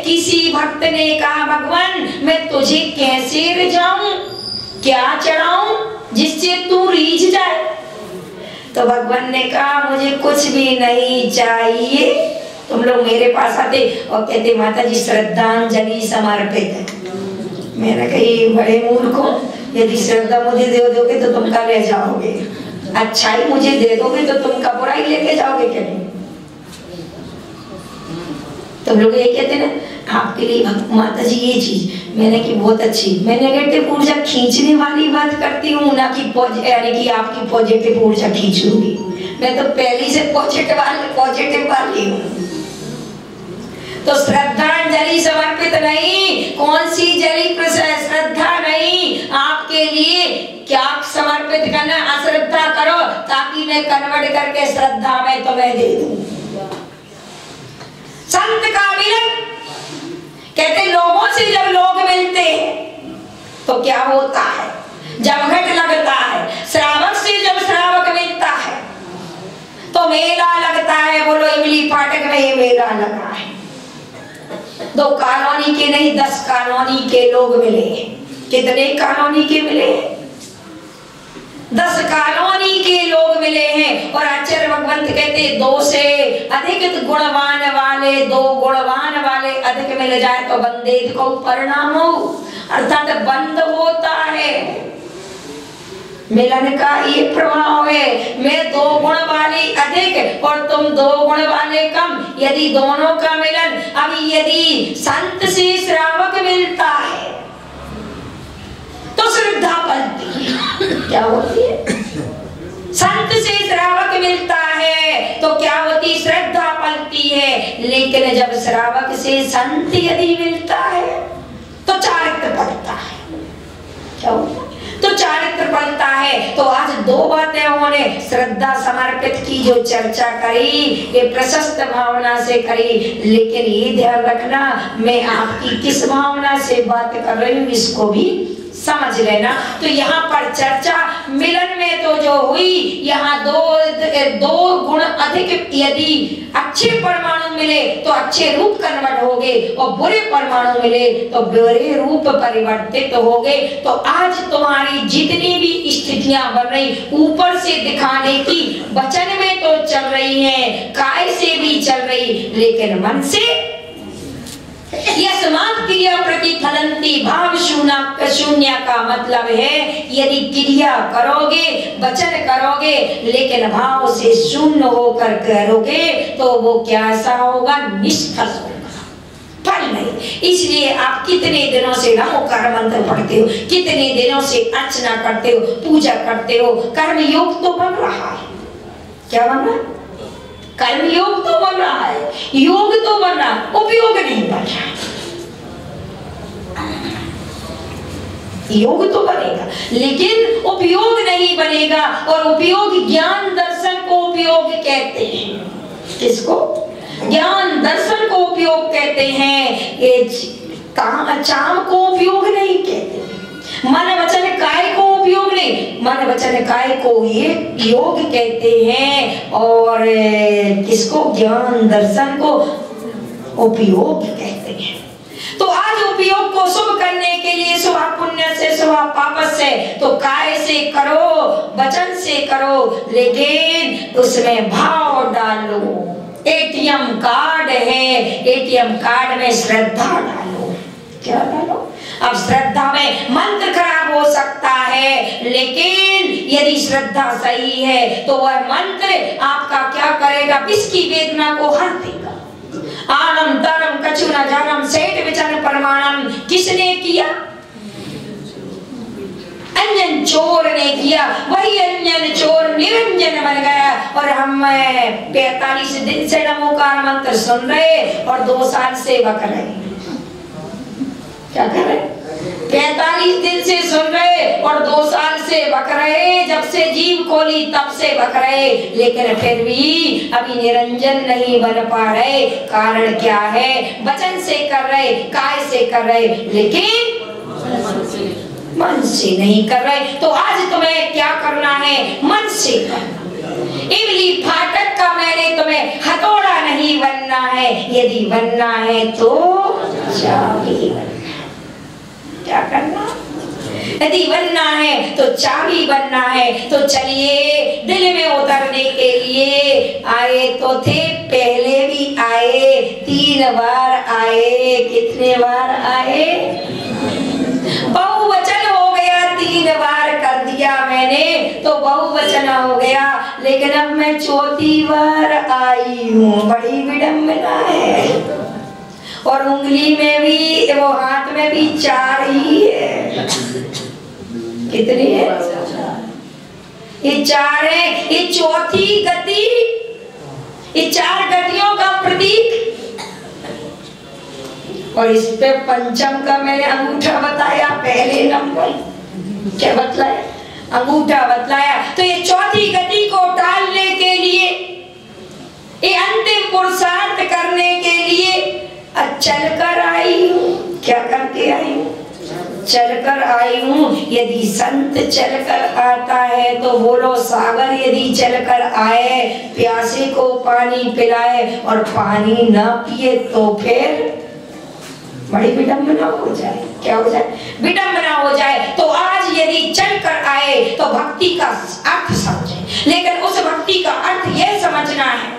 किसी भक्त ने कहा, भगवान मैं तुझे कैसे रिझाऊं, क्या चढ़ाऊं जिससे तू रीझ जाए? तो भगवान ने कहा, मुझे कुछ भी नहीं चाहिए। तुम लोग मेरे पास आते और कहते, माता जी श्रद्धांजलि समर्पित है। मैंने कही, बड़े मूर्खों, यदि श्रद्धा मुझे दे दोगे तो तुम का ले जाओगे, अच्छाई मुझे दे दोगे तो तुम का बुराई लेके जाओगे क्या? नहीं। तुम लोग ये कहते ना, आपके लिए माता जी ये चीज। मैंने की बहुत अच्छी, मैं नेगेटिव ऊर्जा खींचने वाली बात करती हूँ, ना कि यानी कि आपकी पॉजिटिव ऊर्जा खींचूंगी। मैं तो पहली से पॉजिटिव वाली हूँ। तो श्रद्धांजलि समर्पित नहीं, कौन सी जली श्रद्धा नहीं, आपके लिए क्या समर्पित करना? अश्रद्धा करो ताकि मैं कन्वर्ट करके श्रद्धा में तुम्हें दे दूं। संत का मिलन कहते, लोगों से जब लोग मिलते हैं तो क्या होता है? जमघट लगता है। श्रावक से जब श्रावक मिलता है तो मेला लगता है। बोलो, इमली फाटक में ये मेला लगा है। 2 कॉलोनी के नहीं, 10 कॉलोनी के लोग मिले। कितने कॉलोनी के मिले? 10 कॉलोनी के लोग मिले हैं। और आचार्य भगवंत कहते, 2 से अधिक गुणवान वाले, दो गुणवान वाले अधिक मिल जाए तो बंदे को परिणाम हो, अर्थात बंद होता है। मिलन का ये प्रभाव है। मैं दो गुण वाली अधिक और तुम दो गुण वाले कम, यदि दोनों का मिलन, अभी यदि संत से श्रावक मिलता है तो श्रद्धा पलती है। क्या होती है? संत से श्रावक मिलता है तो क्या होती? श्रद्धा पलती है। लेकिन जब श्रावक से संत यदि मिलता है तो चारित्र पलता है। क्या होता है? तो चारित्र पलता है। तो आज दो बातें उन्होंने श्रद्धा समर्पित की जो चर्चा करी, ये प्रशस्त भावना से करी, लेकिन ये ध्यान रखना मैं आपकी किस भावना से बात कर रही हूँ इसको भी समझ लेना। तो यहाँ पर चर्चा मिलन में तो जो हुई, यहाँ दो गुण अधिक यदि अच्छे परमाणु मिले तो अच्छे रूप कन्वर्ट हो गए और बुरे परमाणु मिले तो बुरे रूप परिवर्तित हो गए। तो आज तुम्हारी जितनी भी स्थितियां बन रही ऊपर से दिखाने की वचन में तो चल रही है, काय से भी चल रही, लेकिन मन से यस्मात् क्रिया प्रतिफलन्ति भाव शून्य का मतलब है यदि क्रिया करोगे, वचन करोगे, लेकिन भाव से शून्य होकर करोगे तो वो कैसा होगा? निष्फल होगा, फल नहीं। इसलिए आप कितने दिनों से नमोकार मंत्र पढ़ते हो, कितने दिनों से अर्चना करते हो, पूजा करते हो, कर्म योग तो बन रहा है। क्या बन रहा है? कर्म योग तो बन रहा है, योग तो बन रहा है, उपयोग नहीं बन रहा। योग तो बनेगा लेकिन उपयोग नहीं बनेगा। और उपयोग ज्ञान दर्शन को उपयोग कहते हैं। किसको? ज्ञान दर्शन को उपयोग कहते हैं। ये चाम को उपयोग नहीं कहते। मन वचन काय को उपयोग नहीं, मन वचन काय को ये योग कहते हैं। और किसको? ज्ञान दर्शन को उपयोग कहते हैं। तो आज उपयोग को शुभ करने के लिए शुभ पुण्य से, शुभ पाप से, तो काय से करो, वचन से करो, लेकिन उसमें भाव डालो। एटीएम कार्ड है, एटीएम कार्ड में श्रद्धा डालो। क्या डालो? अब श्रद्धा में मंत्र खराब हो सकता है, लेकिन यदि श्रद्धा सही है तो वह मंत्र आपका क्या करेगा? विष की वेदना को हर देगा। आनम तरम कछु न जानम सेठ विचन परमाणम किसने किया? अंजन चोर ने किया। वही अंजन चोर निरंजन बन गया। और हम 45 दिन से नमोकार मंत्र सुन रहे और 2 साल से बक रहे। क्या कर रहे? 45 दिन से सुन रहे और 2 साल से बक रहे। जब से जीव खोली तब से बक रहे, लेकिन फिर भी अभी निरंजन नहीं बन पा रहे। कारण क्या है? वचन से कर रहे, काय से कर रहे, लेकिन मन से नहीं कर रहे। तो आज तुम्हें क्या करना है? मन से करना। इमली फाटक का मैंने तुम्हें हथौड़ा नहीं बनना है। यदि बनना है तो चाबी बनना। क्या करना? यदि बनना है तो चाबी बनना है। तो चलिए, दिल में उतरने के लिए आए तो थे, पहले भी आए, 3 बार आए। कितने बार आए? बहुवचन हो गया, 3 बार कर दिया मैंने तो बहुवचन हो गया। लेकिन अब मैं 4थी बार आई हूँ। बड़ी विडंबना है। और उंगली में भी, वो हाथ में भी 4 ही है। कितनी है? ये 4 है। ये 4थी गति, ये 4 गतियों का प्रतीक। और इस पे पंचम का मैंने अंगूठा बताया पहले नंबर। क्या बतलाया? अंगूठा बतलाया। तो ये 4थी गति को टालने के लिए, ये अंतिम पुरुषार्थ करने के लिए चल कर आई हूँ। क्या करके आई हूँ? चल कर आई हूँ। यदि संत चल कर आता है तो बोलो सागर यदि चल कर आए, प्यासे को पानी पिलाए और पानी ना पिए तो फिर बड़ी विडंबना हो जाए। क्या हो जाए? विडंबना हो जाए। तो आज यदि चल कर आए तो भक्ति का अर्थ समझे, लेकिन उस भक्ति का अर्थ यह समझना है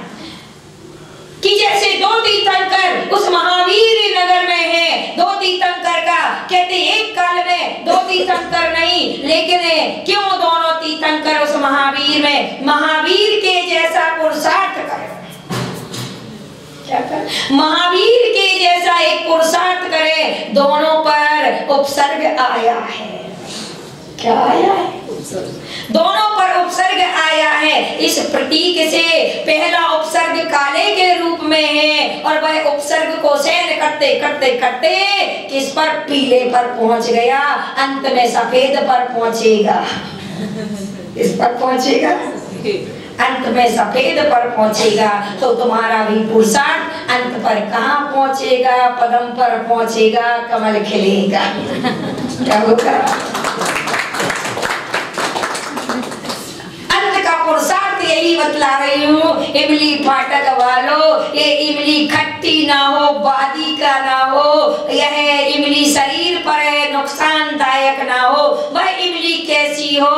उस महावीर नगर में है दो तीर्थंकर का। कहते एक काल में दो तीर्थंकर नहीं, लेकिन क्यों दोनों तीर्थंकर उस महावीर में, महावीर के जैसा पुरुषार्थ करे। क्या कर? महावीर के जैसा एक पुरुषार्थ करे। दोनों पर उपसर्ग आया है। क्या आया है? दोनों पर उपसर्ग आया है। इस प्रतीक से पहला उपसर्ग काले के रूप में है और वह उपसर्ग को सहन करते करते करते किस पर? पीले पर पहुंच गया, अंत में सफेद पर पहुंचेगा। किस पर पहुंचेगा? अंत में सफेद पर पहुंचेगा। तो तुम्हारा भी पुरुषार्थ अंत पर कहाँ पहुंचेगा? पदम पर पहुंचेगा, कमल खिलेगा। क्या होगा? पुरुषार्थ यही बतला रही हूँ। इमली फाटक वालों, ये इमली खट्टी ना हो, बादी का ना हो, यह इमली शरीर पर नुकसानदायक ना हो। वह इमली कैसी हो?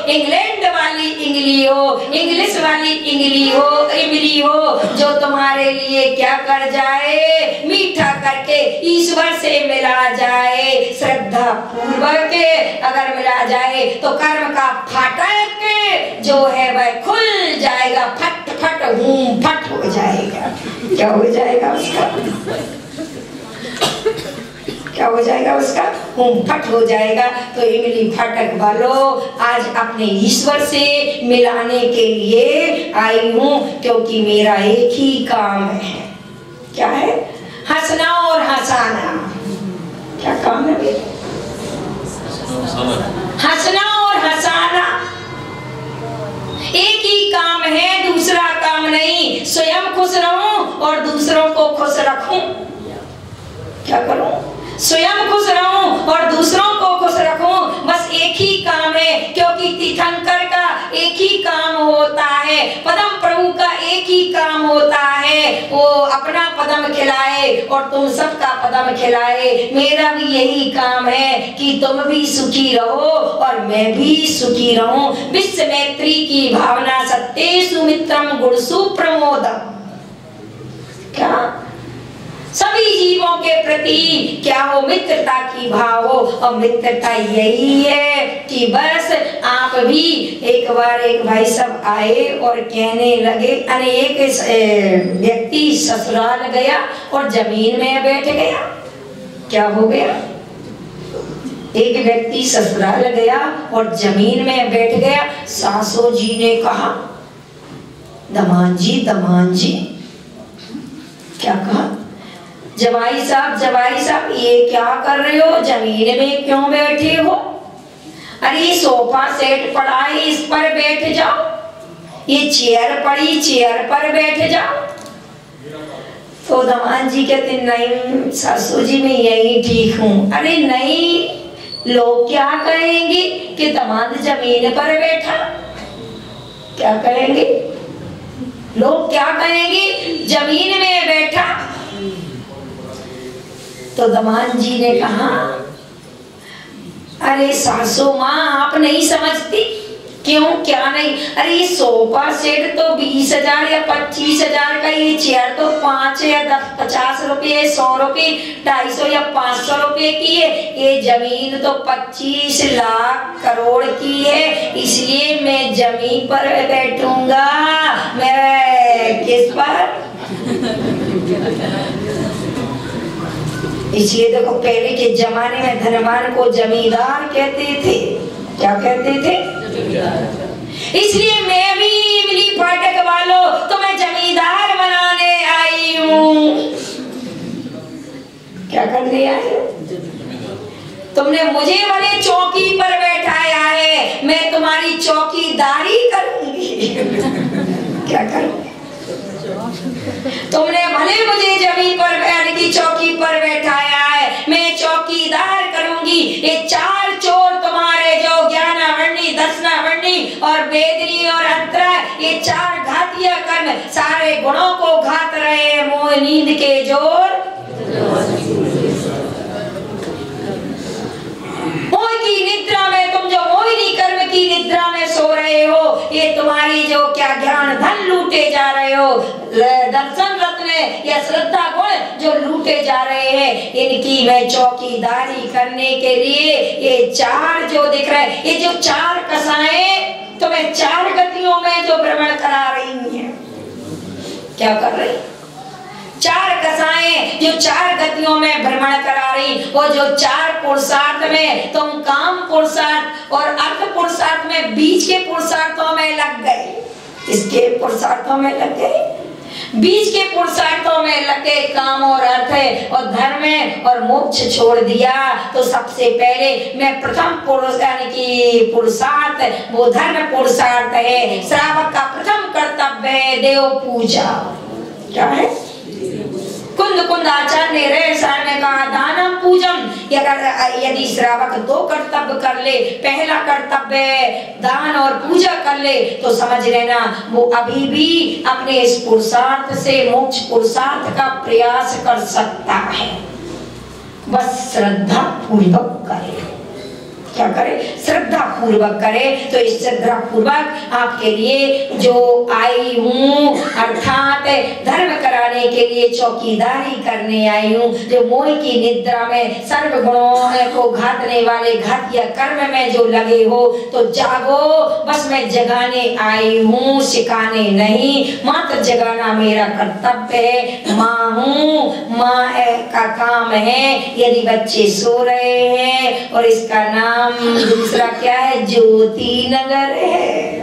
इंग्लैंड वाली इमली हो, इंग्लिश वाली इमली हो, जो तुम्हारे लिए क्या कर जाए? मीठा करके ईश्वर से मिला जाए। श्रद्धा पूर्वक अगर मिला जाए तो कर्म का फाटक जो है वह खुल जाएगा, फट फट हूं फट हो जाएगा। क्या हो जाएगा उसका? क्या हो जाएगा उसका? हूं फट हो जाएगा। तो इमली फाटक वालों, आज अपने ईश्वर से मिलाने के लिए आई हूं, क्योंकि मेरा एक ही काम है। क्या है? हंसना और हंसाना। क्या काम है मेरा? हंसना और हंसाना एक ही काम है, दूसरा काम नहीं। स्वयं खुश रहूं और दूसरों को खुश रखूं। क्या करूं? स्वयं खुश रहूं और दूसरों को खुश रखूं, बस एक ही काम है। क्योंकि तीर्थंकर का एक ही काम होता है, पदम प्रभु का एक ही काम होता है, वो अपना पदम खिलाए और तुम सबका पदम खिलाए। मेरा भी यही काम है कि तुम भी सुखी रहो और मैं भी सुखी रहूं। विश्व मैत्री की भावना सत्येषु मित्रम गुणसु प्रमोदम। क्या? सभी जीवों के प्रति क्या हो? मित्रता की भाव हो। और मित्रता यही है कि बस आप भी एक बार एक भाई सब आए और कहने लगे, अरे एक व्यक्ति ससुराल गया और जमीन में बैठ गया। क्या हो गया? एक व्यक्ति ससुराल गया और जमीन में बैठ गया। सासू जी ने कहा, दमान जी। क्या कहा? जवाई साहब ये क्या कर रहे हो? जमीन में क्यों बैठे हो? अरे सोफा सेट पड़ा है, इस पर बैठ जाओ। ये चेयर पड़ी, चेयर पर बैठ जाओ। तो दमान जी कहते, नहीं सासू जी मैं यही ठीक हूँ। अरे नहीं, लोग क्या कहेंगे कि दामाद जमीन पर बैठा? क्या कहेंगे? लोग क्या कहेंगे? जमीन में बैठा। तो दमान जी ने कहा, अरे सासू माँ आप नहीं समझती। क्यों? क्या नहीं? अरे ये सोफा सेट तो 20,000 या 25,000 का, ये चेयर तो 5 या 50 रुपये, 100 रुपये, 250 या 500 रुपये की है। ये जमीन तो 25 लाख करोड़ की है, इसलिए मैं जमीन पर बैठूंगा। मैं किस पर? इसलिए देखो पहले के जमाने में धनवान को जमींदार कहते थे। क्या कहते थे? इसलिए मैं भी इमली फाटक वालों तुम्हें जमींदार बनाने आई हूँ। क्या करने आई? तुमने मुझे भले चौकी पर बैठाया है, मैं तुम्हारी चौकीदारी करूंगी। क्या करूंगी? तुमने भले मुझे जमीन पर बैठ की चौकी पर बैठाया है, मैं चौकीदार करूंगी। ये 4 चोर तुम्हारे जो ज्ञानावर्णी, दशनावर्णी और वेदनी और अंतरा, ये 4 घातिया कर्म सारे गुणों को घात रहे। मोह नींद के जोर, मोह की निद्रा में तुम जो मोहिनी कर्म की निद्रा में सो रहे हो, ये तुम्हारी जो क्या ज्ञान धन लूटे जा रहे हो, दर्शन रत्न या श्रद्धा गुण जो लूटे जा रहे हैं, इनकी मैं चौकीदारी करने के लिए ये चार जो दिख रहे हैं, ये जो चार कसाएं तुम्हें चार गतियों में जो भ्रमण करा रही हैं, क्या कर रही? चार कसाएं जो चार गतियों में भ्रमण करा रही, वो जो चार पुरुषार्थ में तुम काम पुरुषार्थ और अर्थ पुरुषार्थ में बीच के पुरुषार्थों में लग गए। इसके पुरुषार्थों में लग गए, बीच के पुरुषार्थों में लगे, काम और अर्थ और धर्म और मोक्ष छोड़ दिया। तो सबसे पहले मैं प्रथम पुरुष यानी कि पुरुषार्थ वो धर्म पुरुषार्थ है। श्रावक का प्रथम कर्तव्य है देव पूजा। क्या है? कुंद कुंद आचार्य रे सर ने कहा दानम पूजम। यदि श्रावक दो कर्तव्य कर ले, पहला कर्तव्य दान और पूजा कर ले, तो समझ लेना वो अभी भी अपने इस पुरुषार्थ से मोक्ष पुरुषार्थ का प्रयास कर सकता है। बस श्रद्धा पूर्वक करे। क्या करे? श्रद्धा पूर्वक करे। तो इस श्रद्धा पूर्वक आपके लिए जो आई हूँ, अर्थात धर्म कराने के लिए चौकीदारी करने आई हूँ। जो मोह की निद्रा में सर्व गुणों को घातने वाले घातिया कर्म में जो लगे हो, तो जागो। बस मैं जगाने आई हूँ, सिखाने नहीं। मात्र जगाना मेरा कर्तव्य है। माँ हूँ, माँ का काम है। यदि बच्चे सो रहे हैं और इसका नाम दूसरा क्या है? ज्योति नगर है।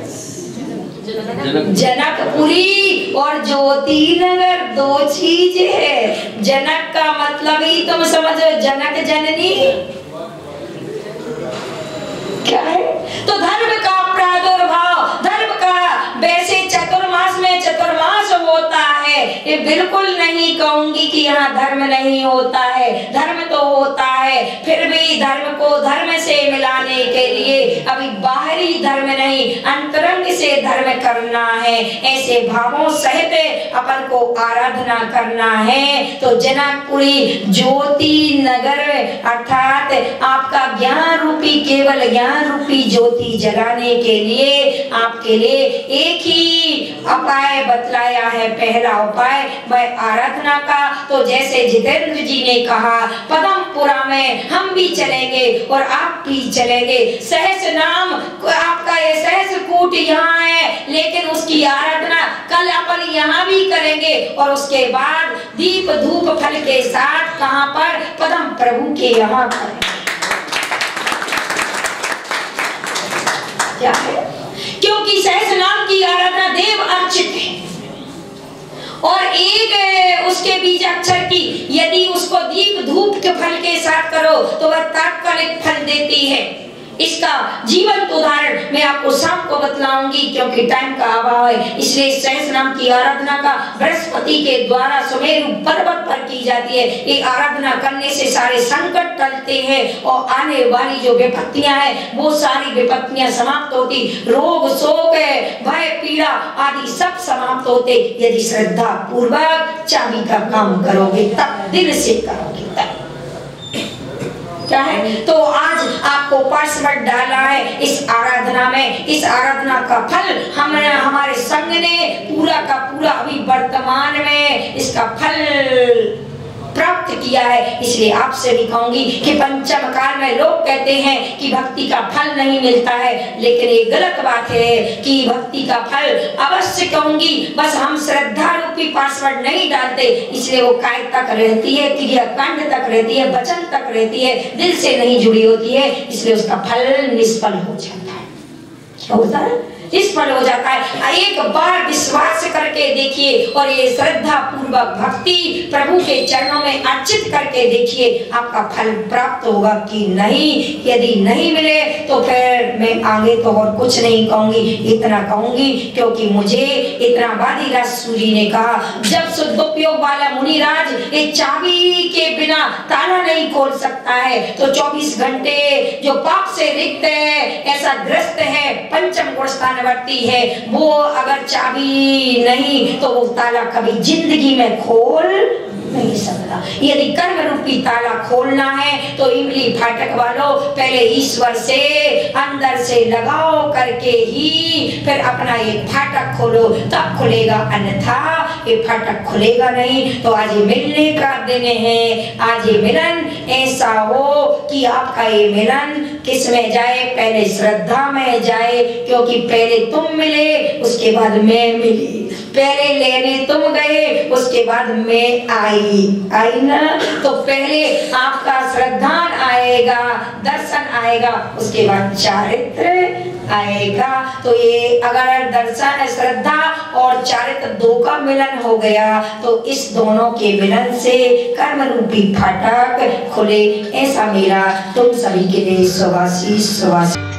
जनकपुरी और ज्योति नगर दो चीज है। जनक का मतलब ही तुम समझो, जनक जननी क्या है? तो धर्म का प्रादुर्भाव, धर्म का वैसे चतुर्मास में चतुर्मास होता है। ये बिल्कुल नहीं कहूंगी कि यहाँ धर्म नहीं होता है, धर्म तो होता है। फिर भी धर्म को धर्म से मिलाने के लिए अभी बाहरी धर्म नहीं, अंतरंग से धर्म करना है। ऐसे भावों सहित अपन को आराधना करना है। तो जनकपुरी ज्योति नगर अर्थात आपका ज्ञान रूपी, केवल ज्ञान रूपी ज्योति जगाने के लिए आपके लिए एक ही उपाय बतलाया है। पहला उपाय वह आराधना का। तो जैसे जितेंद्र जी ने कहा, पदमपुरा में हम भी चलेंगे और आप भी चलेंगे। सहस्र नाम आपका ये सहस्र कूट यहाँ है, लेकिन उसकी आराधना कल अपन यहाँ भी करेंगे। और उसके बाद दीप धूप फल के साथ कहाँ पर? पदम प्रभु के यहाँ करेंगे। क्या है? क्योंकि सहस्र नाम की आराधना देव अर्चित है। और एक उसके बीज अक्षर की यदि उसको दीप धूप के फल के साथ करो तो वह तात्कालिक फल देती है। इसका जीवंत उदाहरण मैं आपको शाम को बतलाऊंगी, क्योंकि टाइम का अभाव है। इसलिए सहस्र नाम की आराधना का बृहस्पति के द्वारा सुमेरु पर्वत पर की जाती है। ये आराधना करने से सारे संकट टलते हैं और आने वाली जो विपत्तियां हैं वो सारी विपत्तियां समाप्त होती। रोग शोक भय पीड़ा आदि सब समाप्त होते यदि श्रद्धा पूर्वक चाबी का काम करोगे, तब दिल से करोगे। तब क्या है? तो आज आपको पासवर्ड डाला है इस आराधना में। इस आराधना का फल हमारे संघ ने पूरा का पूरा अभी वर्तमान में इसका फल प्राप्त किया है। इसलिए आपसे भी कहूंगी कि पंचम काल में लोग कहते हैं कि भक्ति का फल नहीं मिलता है, लेकिन ये गलत बात है कि भक्ति का फल अवश्य कहूंगी। बस हम श्रद्धा रूपी पासवर्ड नहीं डालते, इसलिए वो काय तक रहती है, क्रियाकांड तक रहती है, वचन तक रहती है, दिल से नहीं जुड़ी होती है। इसलिए उसका फल निष्फल हो जाता है। क्या होता है? निष्फल हो जाता है। एक बार विश्वास करके देखिए और ये श्रद्धा पूर्वक भक्ति प्रभु के चरणों में अर्चित करके देखिए, आपका फल प्राप्त होगा कि नहीं। यदि नहीं मिले तो फिर मैं आगे तो और कुछ नहीं कहूंगी, इतना कहूंगी क्योंकि मुझे इतना वादीराज सूरी ने कहा, जब सदुपयोग वाला मुनिराज ये चाबी के बिना ताला नहीं खोल सकता है, तो 24 घंटे जो पाप से रिक्त है, ऐसा ग्रस्त है, पंचम गुण स्थानवर्ती है, वो अगर चाबी नहीं तो वो ताला कभी जिंदगी में खोल नहीं सकता। यदि कर्म रूपी ताला खोलना है तो इमली फाटक वालों पहले ईश्वर से अंदर से लगाओ करके ही फिर अपना ये फाटक खोलो, तब खुलेगा, अन्यथा ये फाटक खुलेगा नहीं। तो आज ये मिलने का दिन है, आज ये मिलन ऐसा हो कि आपका ये मिलन किस में जाए, पहले श्रद्धा में जाए, क्योंकि पहले तुम मिले उसके बाद मैं मिली, पहले लेने तुम गए उसके बाद मैं आई ना। तो पहले आपका श्रद्धा आएगा, दर्शन आएगा, उसके बाद चारित्र आएगा। तो ये अगर दर्शन, श्रद्धा और चारित्र दो का मिलन हो गया तो इस दोनों के मिलन से कर्म रूपी फाटक खुले। ऐसा मेरा तुम सभी के लिए शुभाशीष।